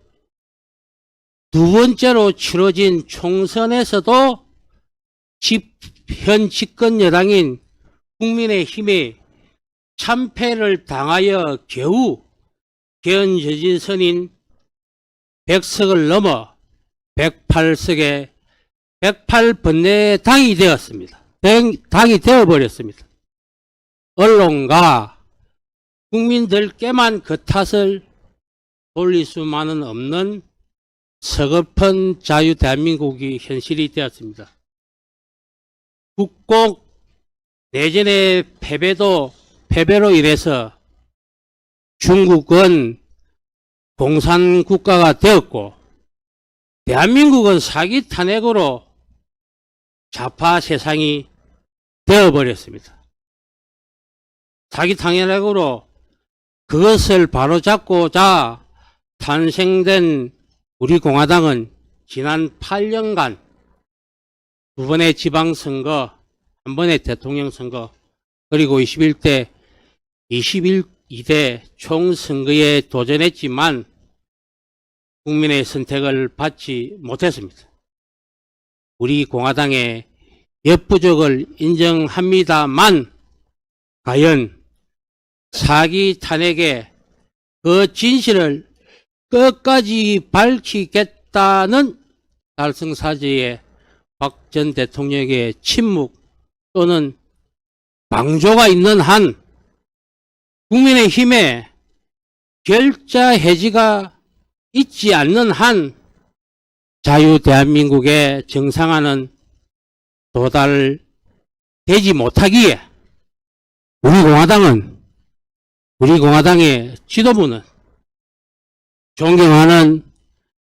두 번째로 치러진 총선에서도 현 집권 여당인 국민의힘이 참패를 당하여 겨우 개헌저진 선인 100석을 넘어 108석의 108번뇌의 당이 되었습니다. 당이 되어버렸습니다. 언론과 국민들께만 그 탓을 돌릴 수만은 없는 서글픈 자유 대한민국이 현실이 되었습니다. 국공 내전의 패배로 인해서 중국은 공산국가가 되었고 대한민국은 사기 탄핵으로 좌파 세상이 되어버렸습니다. 사기 탄핵으로 그것을 바로잡고자 탄생된 우리 공화당은 지난 8년간 두 번의 지방선거, 한 번의 대통령 선거, 그리고 22대 총선거에 도전했지만 국민의 선택을 받지 못했습니다. 우리 공화당의 역부족을 인정합니다만 과연 사기 탄핵의 그 진실을 끝까지 밝히겠다는 달성사제의 박 전 대통령의 침묵 또는 방조가 있는 한 국민의힘의 결자 해지가 있지 않는 한 자유 대한민국의 정상화는 도달되지 못하기에 우리 공화당의 지도부는 존경하는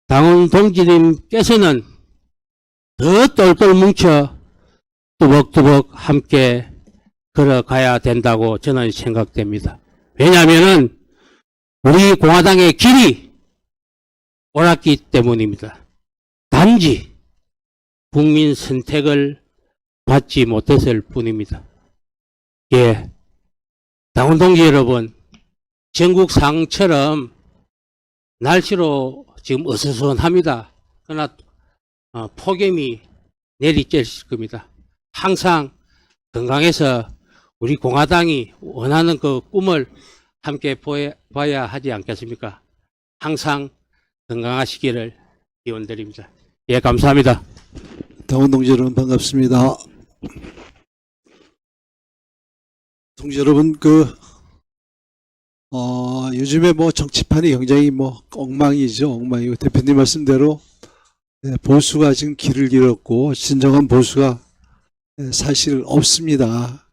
당원 동지님께서는 더 똘똘 뭉쳐 뚜벅뚜벅 함께 걸어가야 된다고 저는 생각됩니다. 왜냐하면은 우리 공화당의 길이 옳았기 때문입니다. 단지 국민 선택을 받지 못했을 뿐입니다. 예, 당원 동지 여러분, 전국 상처럼 날씨로 지금 어수선합니다. 그러나 폭염이 내리쬐실 겁니다. 항상 건강해서 우리 공화당이 원하는 그 꿈을 함께 봐야 하지 않겠습니까? 항상 건강하시기를 기원드립니다. 예, 감사합니다. 당원 동지 여러분 반갑습니다. 동지 여러분, 요즘에 뭐 정치판이 굉장히 뭐 엉망이죠. 엉망이고, 대표님 말씀대로 보수가 지금 길을 잃었고, 진정한 보수가 사실 없습니다.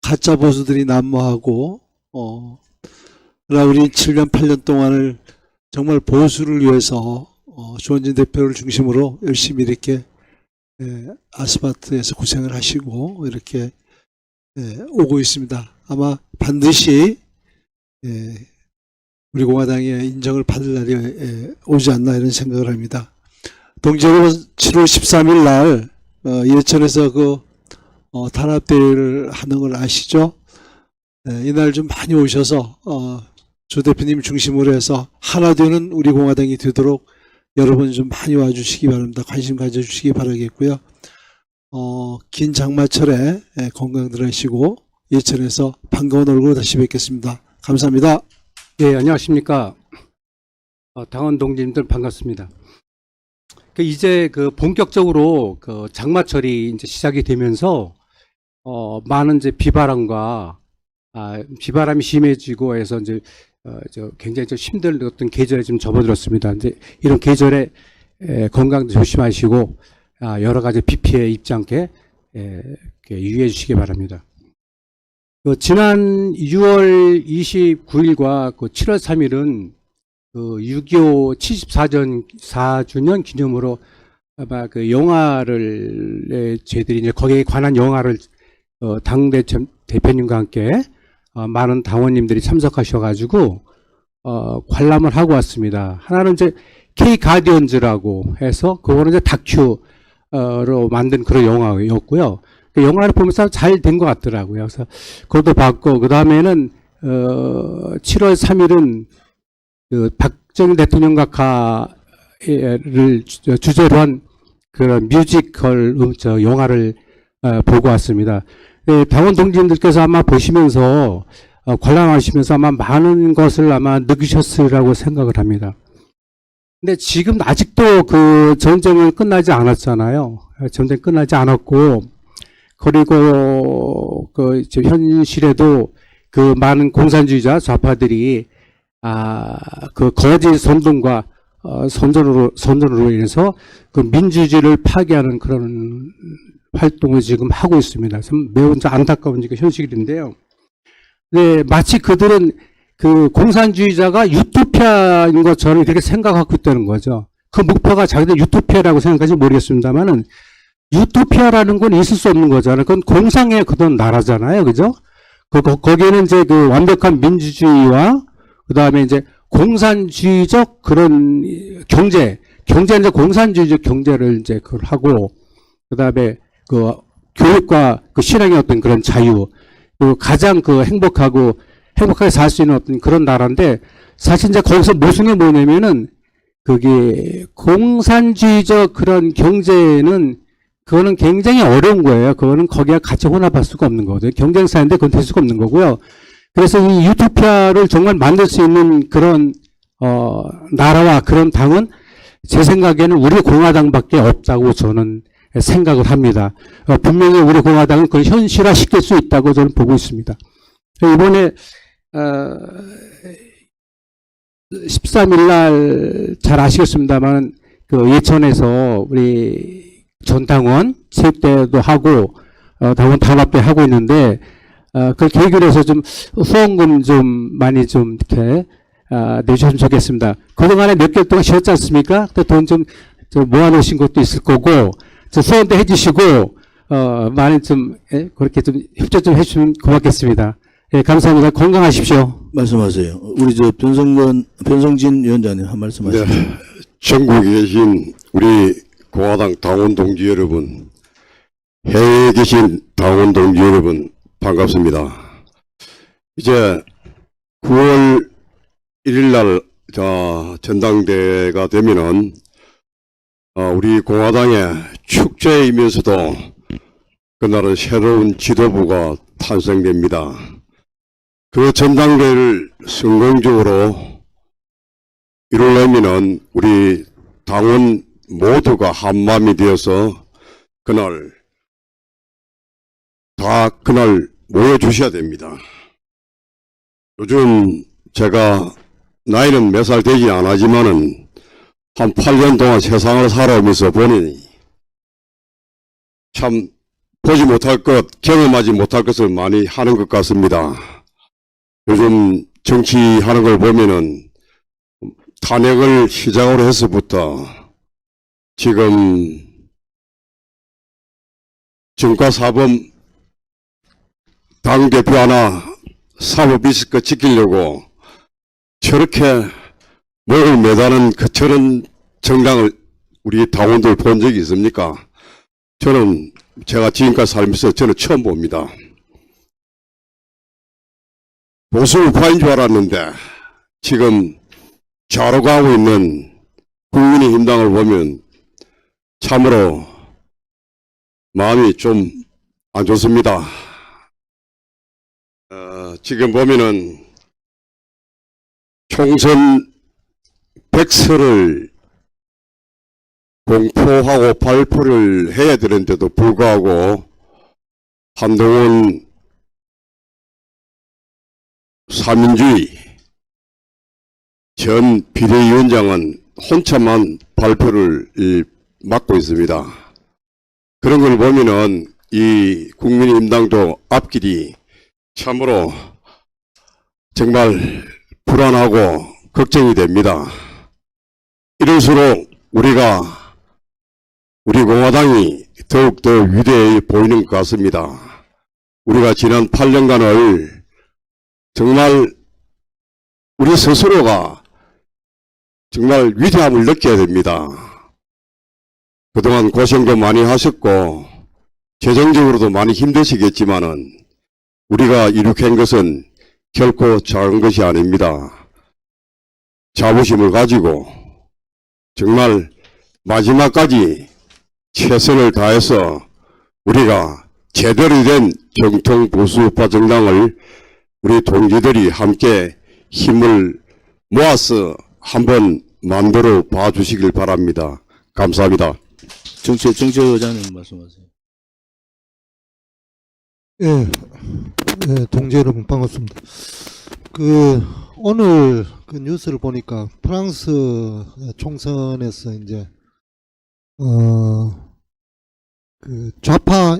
가짜 보수들이 난무하고, 그러나 우리 7년, 8년 동안을 정말 보수를 위해서, 조원진 대표를 중심으로 열심히 이렇게, 아스팔트에서 고생을 하시고, 이렇게, 오고 있습니다. 아마 반드시, 우리 공화당의 인정을 받을 날이 오지 않나 이런 생각을 합니다. 동지 여러분, 7월 13일 날, 예천에서 단합대회를 하는 걸 아시죠? 이날 좀 많이 오셔서, 조 대표님 중심으로 해서 하나 되는 우리 공화당이 되도록 여러분 좀 많이 와주시기 바랍니다. 관심 가져주시기 바라겠고요. 긴 장마철에 건강들 하시고 예천에서 반가운 얼굴로 다시 뵙겠습니다. 감사합니다. 예, 안녕하십니까. 당원 동지님들 반갑습니다. 이제 본격적으로 장마철이 이제 시작이 되면서, 많은 이제 비바람과, 비바람이 심해지고 해서 이제, 굉장히 좀 힘든 어떤 계절에 지금 접어들었습니다. 이제 이런 계절에 건강도 조심하시고, 여러 가지 비 피해 입지 않게, 유의해 주시기 바랍니다. 지난 6월 29일과 7월 3일은 6.25 74주년 기념으로 아마 영화를, 저희들이 이제 거기에 관한 영화를, 당 대표님과 함께, 많은 당원님들이 참석하셔가지고, 관람을 하고 왔습니다. 하나는 이제 K 가디언즈라고 해서, 그거는 이제 다큐로 만든 그런 영화였고요. 그 영화를 보면서 잘 된 것 같더라고요. 그래서 그것도 봤고, 그 다음에는 7월 3일은 박정희 대통령 각하를 주제로 한 그런 뮤지컬 영화를 보고 왔습니다. 당원 동지님들께서 아마 보시면서 관람하시면서 아마 많은 것을 아마 느끼셨으리라고 생각을 합니다. 근데 지금 아직도 전쟁은 끝나지 않았잖아요. 전쟁 끝나지 않았고, 그리고 현실에도 많은 공산주의자 좌파들이 거짓 선동과 선전으로 인해서 민주주의를 파괴하는 그런 활동을 지금 하고 있습니다. 매우 안타까운 현실인데요. 네, 마치 그들은 공산주의자가 유토피아인 것처럼 이렇게 생각하고 있다는 거죠. 그 목표가 자기들 유토피아라고 생각하지 모르겠습니다만은, 유토피아라는 건 있을 수 없는 거잖아요. 그건 공상의 그런 나라잖아요. 그죠? 거기에는 이제 완벽한 민주주의와, 그 다음에 이제 공산주의적 그런 경제는 이제 공산주의적 경제를 이제 하고, 그 다음에 교육과 신앙의 어떤 그런 자유, 가장 행복하게 살 수 있는 어떤 그런 나라인데, 사실 이제 거기서 모순이 뭐냐면은, 그게 공산주의적 그런 경제는 그거는 굉장히 어려운 거예요. 그거는 거기에 같이 혼합할 수가 없는 거거든요. 경쟁사인데 그건 될 수가 없는 거고요. 그래서 이 유토피아를 정말 만들 수 있는 그런 나라와 그런 당은 제 생각에는 우리 공화당밖에 없다고 저는 생각을 합니다. 분명히 우리 공화당은 그걸 현실화시킬 수 있다고 저는 보고 있습니다. 이번에 13일 날 잘 아시겠습니다만 그 예천에서 우리 전당원 체육대회도 하고 당원 단합회 하고 있는데 그 계기로 해서 좀 후원금 좀 많이 좀 이렇게 내주셨으면 좋겠습니다. 그동안에 몇 개월 동안 쉬었지 않습니까? 돈 좀 모아놓으신 것도 있을 거고 후원도 해주시고 많이 좀 그렇게 좀 협조 좀 해주시면 고맙겠습니다. 예, 감사합니다. 건강하십시오. 말씀하세요. 우리 변성진 위원장님 한 말씀 하시죠. 네, 전국에 계신 우리 공화당 당원 동지 여러분, 해외에 계신 당원 동지 여러분 반갑습니다. 이제 9월 1일 날 전당대회가 되면은 우리 공화당의 축제이면서도 그날은 새로운 지도부가 탄생됩니다. 그 전당대회를 성공적으로 이루려면은 우리 당원 모두가 한마음이 되어서 그날 모여주셔야 됩니다. 요즘 제가 나이는 몇 살 되지 않았지만은 한 8년 동안 세상을 살아오면서 보니 참 보지 못할 것, 경험하지 못할 것을 많이 하는 것 같습니다. 요즘 정치하는 걸 보면은 탄핵을 시작으로 해서부터 지금 정가사범 당대표 하나 사법이스크 지키려고 저렇게 목을 매다는 저런 정당을 우리 당원들 본 적이 있습니까? 저는 제가 지금까지 살면서 저는 처음 봅니다. 보수 우파인 줄 알았는데 지금 좌로 가고 있는 국민의힘당을 보면 참으로 마음이 좀 안 좋습니다. 지금 보면은 총선 백서를 공포하고 발표를 해야 되는데도 불구하고 한동훈 사민주의 전 비대위원장은 혼자만 발표를 맡고 있습니다. 그런 걸 보면은 이 국민의힘당도 앞길이 참으로 정말 불안하고 걱정이 됩니다. 이럴수록 우리 공화당이 더욱더 위대해 보이는 것 같습니다. 우리가 지난 8년간을 정말 우리 스스로가 정말 위대함을 느껴야 됩니다. 그동안 고생도 많이 하셨고 재정적으로도 많이 힘드시겠지만은 우리가 이룩한 것은 결코 작은 것이 아닙니다. 자부심을 가지고 정말 마지막까지 최선을 다해서 우리가 제대로 된 정통 보수우파 정당을 우리 동지들이 함께 힘을 모아서 한번 만들어 봐주시길 바랍니다. 감사합니다. 정치호 의장님 말씀하세요. 예, 동지 여러분 반갑습니다. 오늘 뉴스를 보니까 프랑스 총선에서 이제, 좌파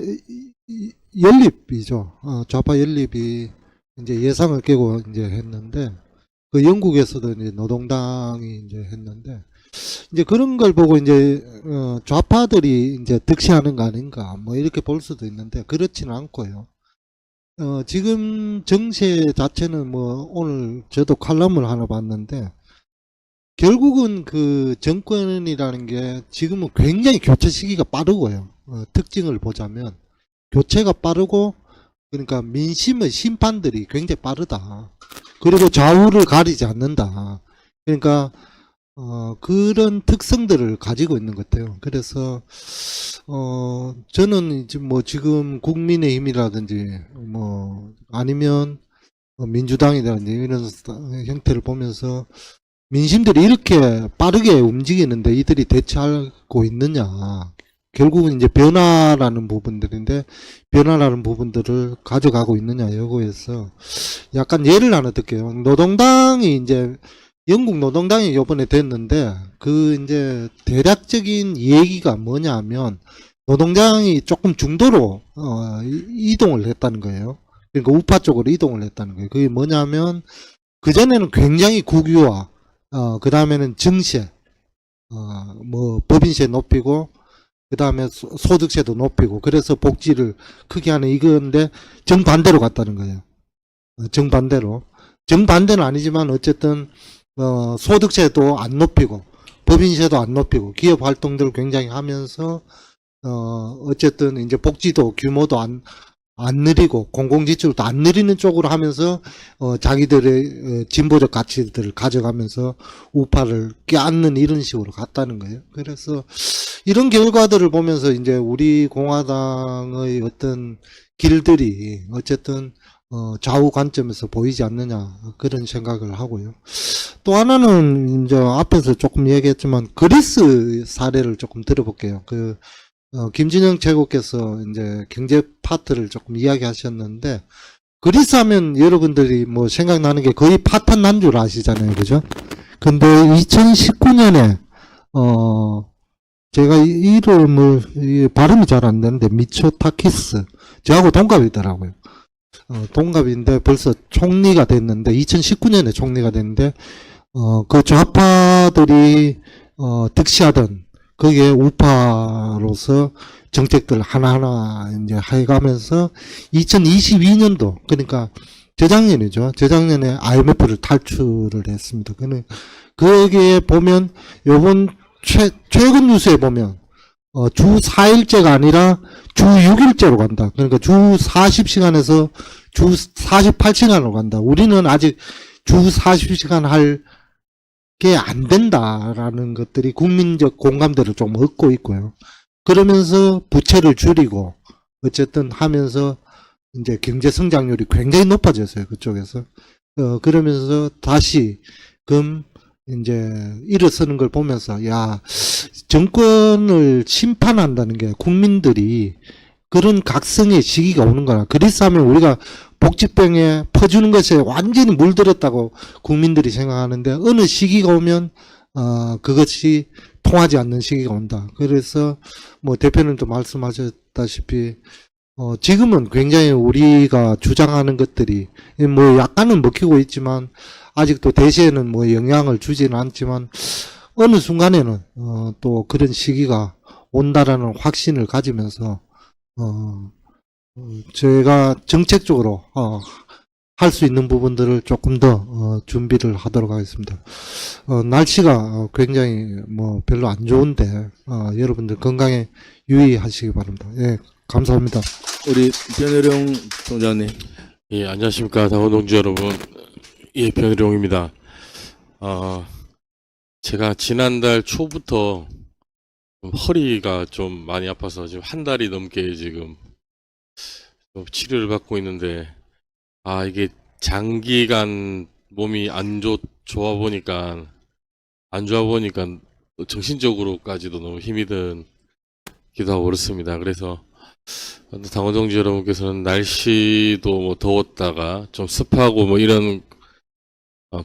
연립이죠. 좌파 연립이 이제 예상을 깨고 이제 했는데, 영국에서도 이제 노동당이 이제 했는데, 이제 그런 걸 보고 이제, 좌파들이 이제 득세하는 거 아닌가, 뭐 이렇게 볼 수도 있는데, 그렇지는 않고요. 지금 정세 자체는 뭐, 오늘 저도 칼럼을 하나 봤는데, 결국은 정권이라는 게 지금은 굉장히 교체 시기가 빠르고요. 특징을 보자면, 교체가 빠르고, 그러니까 민심의 심판들이 굉장히 빠르다. 그리고 좌우를 가리지 않는다. 그러니까 그런 특성들을 가지고 있는 것 같아요. 그래서 저는 이제 뭐 지금 국민의힘이라든지 뭐 아니면 민주당이라든지 이런 형태를 보면서 민심들이 이렇게 빠르게 움직이는데 이들이 대처하고 있느냐. 결국은 이제 변화라는 부분들인데 변화라는 부분들을 가져가고 있느냐 여거에서 약간 예를 하나 들게요. 노동당이 이제 영국 노동당이 요번에 됐는데 그 이제 대략적인 얘기가 뭐냐면 노동당이 조금 중도로 이동을 했다는 거예요. 그러니까 우파 쪽으로 이동을 했다는 거예요. 그게 뭐냐면 그전에는 굉장히 국유화, 그 다음에는 증세, 뭐 법인세 높이고 그 다음에 소득세도 높이고 그래서 복지를 크게 하는 이건데 정반대로 갔다는 거예요. 정반대는 아니지만 어쨌든 소득세도 안 높이고 법인세도 안 높이고 기업 활동들을 굉장히 하면서 어쨌든 이제 복지도 규모도 안 느리고 공공지출도 안 느리는 쪽으로 하면서 자기들의 진보적 가치들을 가져가면서 우파를 껴안는 이런 식으로 갔다는 거예요. 그래서 이런 결과들을 보면서 이제 우리 공화당의 어떤 길들이 어쨌든 좌우 관점에서 보이지 않느냐 그런 생각을 하고요. 또 하나는 이제 앞에서 조금 얘기했지만 그리스 사례를 조금 들어볼게요. 김진영 최고께서 이제 경제 파트를 조금 이야기하셨는데 그리스 하면 여러분들이 뭐 생각나는 게 거의 파탄 난 줄 아시잖아요, 그죠? 근데 2019년에 제가 이름을 발음이 잘 안 되는데 미초타키스 저하고 동갑이더라고요. 동갑인데 벌써 총리가 됐는데 2019년에 총리가 됐는데 그 좌파들이 득시하던 거기에 우파로서 정책들 하나하나 이제 해가면서 2022년도 그러니까 재작년이죠. 재작년에 IMF를 탈출을 했습니다. 거기에 보면 요번 최근 뉴스에 보면 주 4일제가 아니라 주 6일제로 간다. 그러니까 주 40시간에서 주 48시간으로 간다. 우리는 아직 주 40시간 할 게 안 된다라는 것들이 국민적 공감대를 좀 얻고 있고요. 그러면서 부채를 줄이고 어쨌든 하면서 이제 경제 성장률이 굉장히 높아졌어요. 그쪽에서. 그러면서 다시금 이제 일어서는 걸 보면서 야, 정권을 심판한다는 게 국민들이 그런 각성의 시기가 오는 거라. 그리스 하면 우리가 복지병에 퍼주는 것에 완전히 물들었다고 국민들이 생각하는데 어느 시기가 오면 그것이 통하지 않는 시기가 온다. 그래서 뭐 대표님도 말씀하셨다시피 지금은 굉장히 우리가 주장하는 것들이 뭐 약간은 먹히고 있지만 아직도 대세에는 뭐 영향을 주지는 않지만 어느 순간에는 또 그런 시기가 온다라는 확신을 가지면서 제가 정책적으로 할 수 있는 부분들을 조금 더 준비를 하도록 하겠습니다. 날씨가 굉장히 뭐 별로 안 좋은데 여러분들 건강에 유의하시기 바랍니다. 예, 감사합니다. 우리 변혜룡 총장님. 예, 안녕하십니까. 당원 동지 여러분. 예, 변혜룡입니다. 제가 지난달 초부터 허리가 좀 많이 아파서 지금 한 달이 넘게 지금 치료를 받고 있는데, 이게 장기간 몸이 안 좋아 보니까 정신적으로까지도 너무 힘이 기도 하고 그렇습니다. 그래서 당원 동지 여러분께서는 날씨도 뭐 더웠다가 좀 습하고 뭐 이런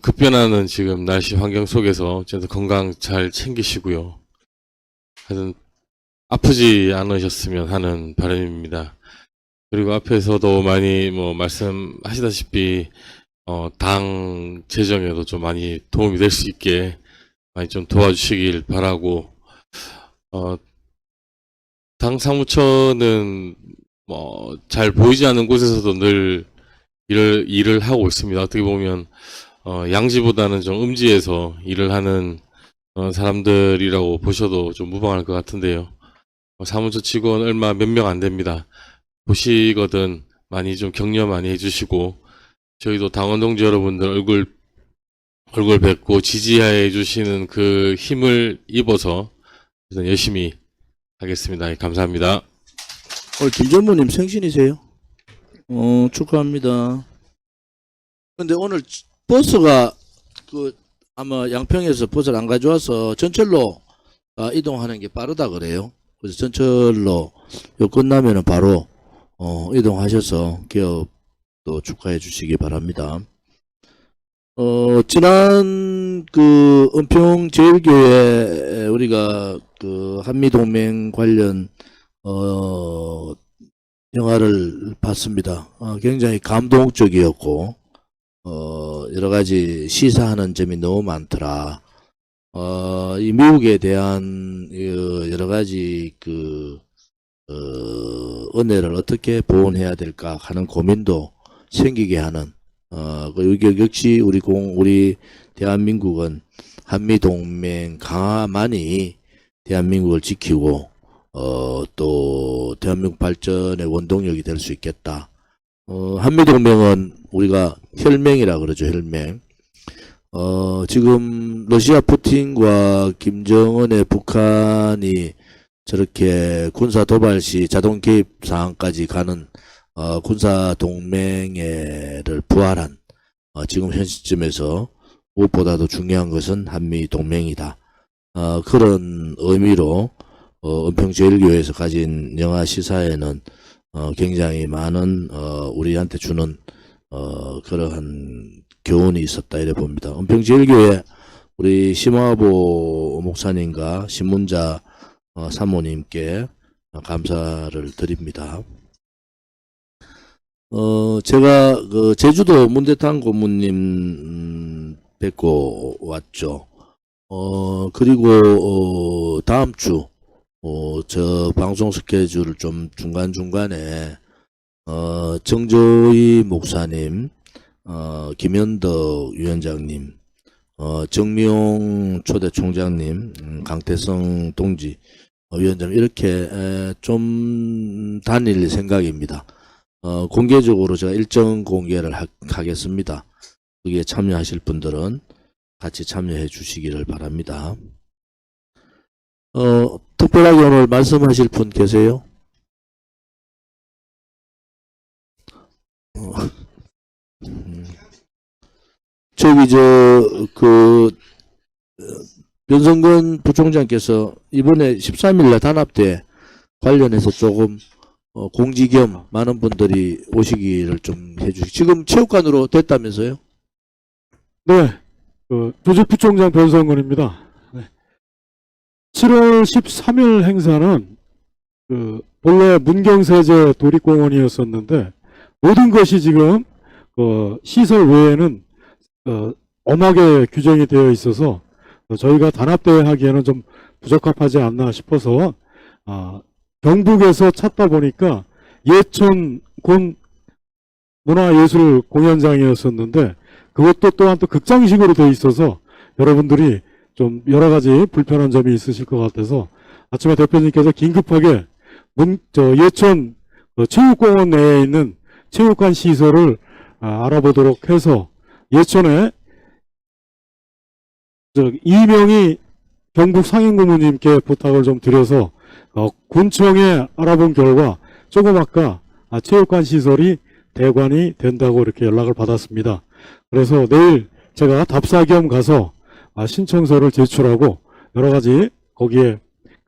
급변하는 지금 날씨 환경 속에서 어쨌든 건강 잘 챙기시고요. 하여튼 아프지 않으셨으면 하는 바람입니다. 그리고 앞에서도 많이 뭐 말씀하시다시피 당 재정에도 좀 많이 도움이 될 수 있게 많이 좀 도와주시길 바라고, 당 사무처는 뭐 잘 보이지 않는 곳에서도 늘 일을 하고 있습니다. 어떻게 보면 양지보다는 좀 음지에서 일을 하는 사람들이라고 보셔도 좀 무방할 것 같은데요. 사무처 직원 얼마 몇 명 안 됩니다. 보시거든 많이 좀 격려 많이 해주시고, 저희도 당원 동지 여러분들 얼굴 뵙고 지지해 주시는 그 힘을 입어서 열심히 하겠습니다. 감사합니다. 김전무님 생신이세요? 축하합니다. 근데 오늘 버스가 아마 양평에서 버스를 안 가져와서 전철로 이동하는 게 빠르다 그래요. 그래서 전철로 요 끝나면은 바로 이동하셔서 기업도 축하해 주시기 바랍니다. 지난 그 은평 제일교회 우리가 그 한미동맹 관련 영화를 봤습니다. 굉장히 감동적이었고 여러 가지 시사하는 점이 너무 많더라. 이 미국에 대한 여러 가지 은혜를 어떻게 보존해야 될까 하는 고민도 생기게 하는 역시 우리 대한민국은 한미동맹 강화만이 대한민국을 지키고 또 대한민국 발전의 원동력이 될 수 있겠다. 한미동맹은 우리가 혈맹이라 그러죠, 혈맹. 지금 러시아 푸틴과 김정은의 북한이 저렇게 군사 도발 시 자동 개입 상황까지 가는 군사 동맹을 부활한 지금 현 시점에서 무엇보다도 중요한 것은 한미 동맹이다. 그런 의미로 은평제일교회에서 가진 영화 시사에는 굉장히 많은 우리한테 주는 그러한 교훈이 있었다 이래 봅니다. 은평제일교회 우리 심화보 목사님과 신문자 사모님께 감사를 드립니다. 제가 그 제주도 문대탄 고문님 뵙고 왔죠. 그리고 다음 주 저 방송 스케줄 좀 중간중간에 정조희 목사님, 김현덕 위원장님, 정미용 초대 총장님, 강태성 동지 위원장 이렇게 좀 다닐 생각입니다. 공개적으로 제가 일정 공개를 하겠습니다. 거기에 참여하실 분들은 같이 참여해 주시기를 바랍니다. 특별하게 오늘 말씀하실 분 계세요? 변성근 부총장께서 이번에 13일날 단합대 관련해서 조금 공지 겸 많은 분들이 오시기를 좀 해주시고 지금 체육관으로 됐다면서요? 네, 조직부총장 변성근입니다. 네. 7월 13일 행사는 본래 문경세제 도립공원이었었는데 모든 것이 지금 시설 외에는 엄하게 규정이 되어 있어서 저희가 단합대회 하기에는 좀 부적합하지 않나 싶어서 경북에서 찾다 보니까 예천 문화예술 공연장이었었는데 그것도 또한 또 극장식으로 되어 있어서 여러분들이 좀 여러 가지 불편한 점이 있으실 것 같아서 아침에 대표님께서 긴급하게 예천 체육공원 내에 있는 체육관 시설을 알아보도록 해서 예천에 이명희 경북 상임고문님께 부탁을 좀 드려서 군청에 알아본 결과 조금 아까 체육관 시설이 대관이 된다고 이렇게 연락을 받았습니다. 그래서 내일 제가 답사 겸 가서 신청서를 제출하고 여러 가지 거기에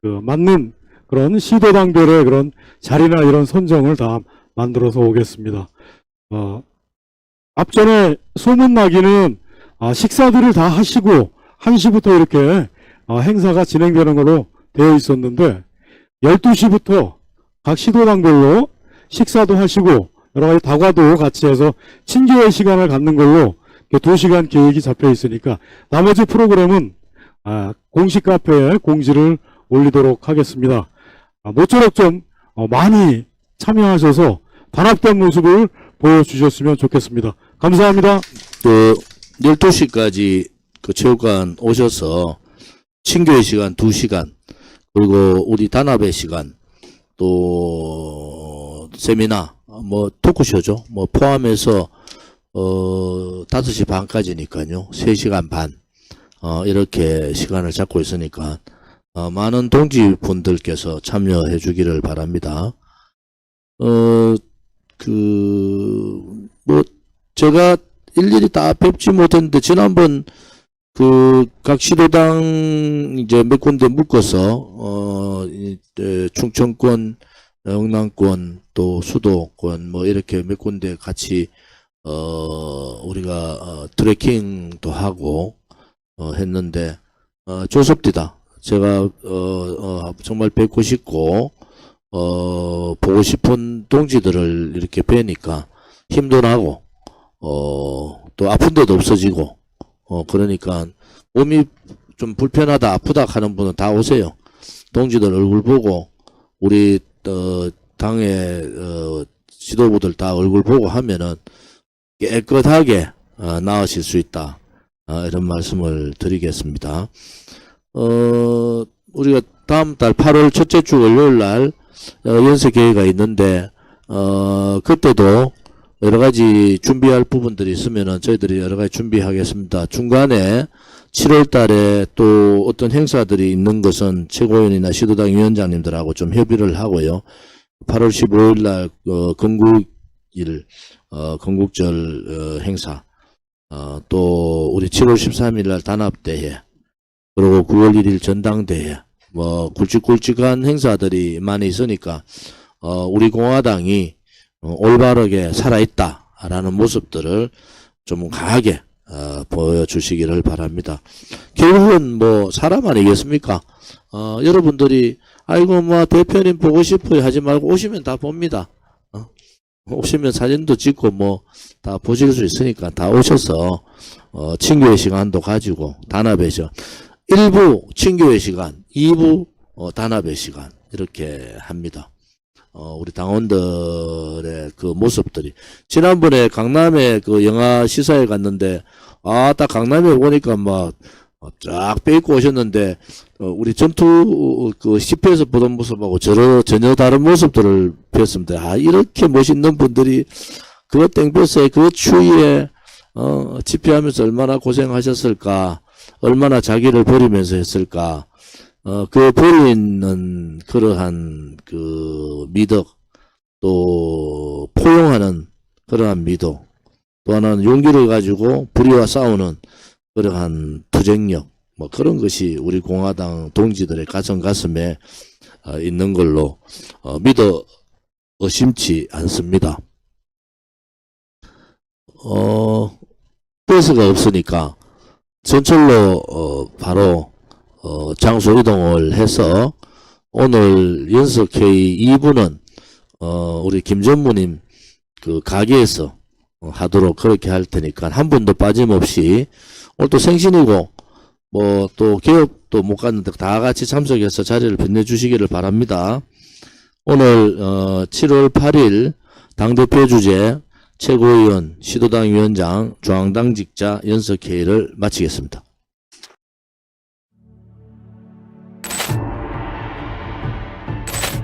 맞는 그런 시도당별의 그런 자리나 이런 선정을 다 만들어서 오겠습니다. 앞전에 소문나기는 식사들을 다 하시고 1시부터 이렇게 행사가 진행되는 걸로 되어 있었는데 12시부터 각 시도당별로 식사도 하시고 여러 가지 다과도 같이 해서 친교의 시간을 갖는 걸로 2시간 계획이 잡혀 있으니까 나머지 프로그램은 공식 카페에 공지를 올리도록 하겠습니다. 모쪼록 좀 많이 참여하셔서 단합된 모습을 보여주셨으면 좋겠습니다. 감사합니다. 12시까지 체육관 오셔서 친교의 시간 2시간 그리고 우리 단합의 시간 또 세미나 토크쇼죠. 포함해서 5시 반까지니까요. 3시간 반 이렇게 시간을 잡고 있으니까 많은 동지분들께서 참여해 주기를 바랍니다. 제가 일일이 다 뵙지 못했는데 지난번 각 시도당 이제 몇 군데 묶어서 충청권, 영남권, 또 수도권 이렇게 몇 군데 같이 우리가 트래킹도 하고 했는데 좋습니다. 제가 정말 뵙고 싶고 보고 싶은 동지들을 이렇게 뵈니까 힘도 나고 또 아픈 데도 없어지고 그러니까 몸이 좀 불편하다 아프다 하는 분은 다 오세요. 동지들 얼굴 보고 우리 당의 지도부들 다 얼굴 보고 하면은 깨끗하게 나으실 수 있다. 이런 말씀을 드리겠습니다. 우리가 다음 달 8월 첫째 주 월요일 날 연세 계획가 있는데 그때도 여러 가지 준비할 부분들이 있으면은 저희들이 여러 가지 준비하겠습니다. 중간에 7월 달에 또 어떤 행사들이 있는 것은 최고위원이나 시도당 위원장님들하고 좀 협의를 하고요. 8월 15일 날 건국일 건국절 행사 또 우리 7월 13일 날 단합대회 그리고 9월 1일 전당대회 뭐 굵직굵직한 행사들이 많이 있으니까 우리 공화당이 올바르게 살아있다라는 모습들을 좀 강하게 보여주시기를 바랍니다. 결국은 뭐 사람 아니겠습니까? 여러분들이 아이고 뭐 대표님 보고 싶어요 하지 말고 오시면 다 봅니다. 오시면 사진도 찍고 뭐 다 보실 수 있으니까 다 오셔서 친교회 시간도 가지고 단합의 시간 1부 친교회 시간 2부 단합의 시간 이렇게 합니다. 우리 당원들의 그 모습들이 지난번에 강남에 그 영화 시사회 갔는데 딱 강남에 오니까 막 쫙 빼입고 오셨는데 우리 전투 그 10회에서 보던 모습하고 전혀 다른 모습들을 뵀습니다. 이렇게 멋있는 분들이 그 땡볕에 그 추위에 집회하면서 얼마나 고생하셨을까, 얼마나 자기를 버리면서 했을까. 그 버리는 그러한 그 미덕, 또 포용하는 그러한 미덕, 또 하나는 용기를 가지고 불의와 싸우는 그러한 투쟁력, 뭐 그런 것이 우리 공화당 동지들의 가슴에 있는 걸로 믿어 의심치 않습니다. 버스가 없으니까 전철로 바로 장소 이동을 해서 오늘 연석회의 2부는 우리 김전무님 그 가게에서 하도록 그렇게 할 테니까 한 분도 빠짐없이 오늘 또 생신이고 뭐 또 개업도 못 갔는데 다 같이 참석해서 자리를 빛내주시기를 바랍니다. 오늘 7월 8일 당대표 주재 최고위원, 시도당 위원장, 중앙당직자 연석회의를 마치겠습니다.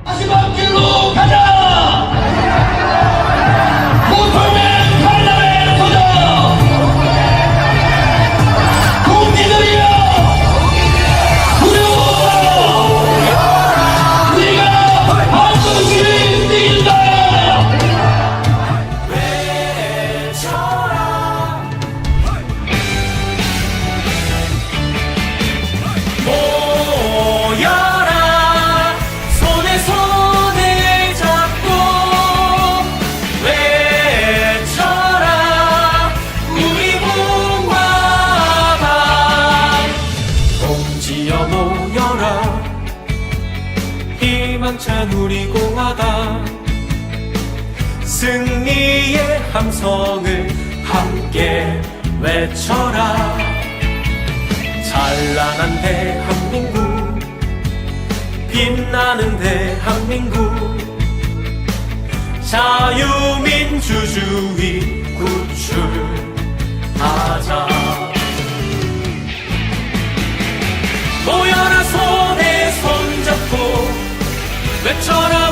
마지막 길로 가자! 무품의 칼날의 도전! 공기들이여! 두려워! 우리가 반드시 이긴다! 모여라 손에 손을 잡고 외쳐라 우리 공화당 동지여 모여라 희망찬 우리 공화당 승리의 함성을 함께 외쳐라 찬란한 대한민국 빛나는 대한민국 자유민주주의 구출하자 모여라 손에 손잡고 외쳐라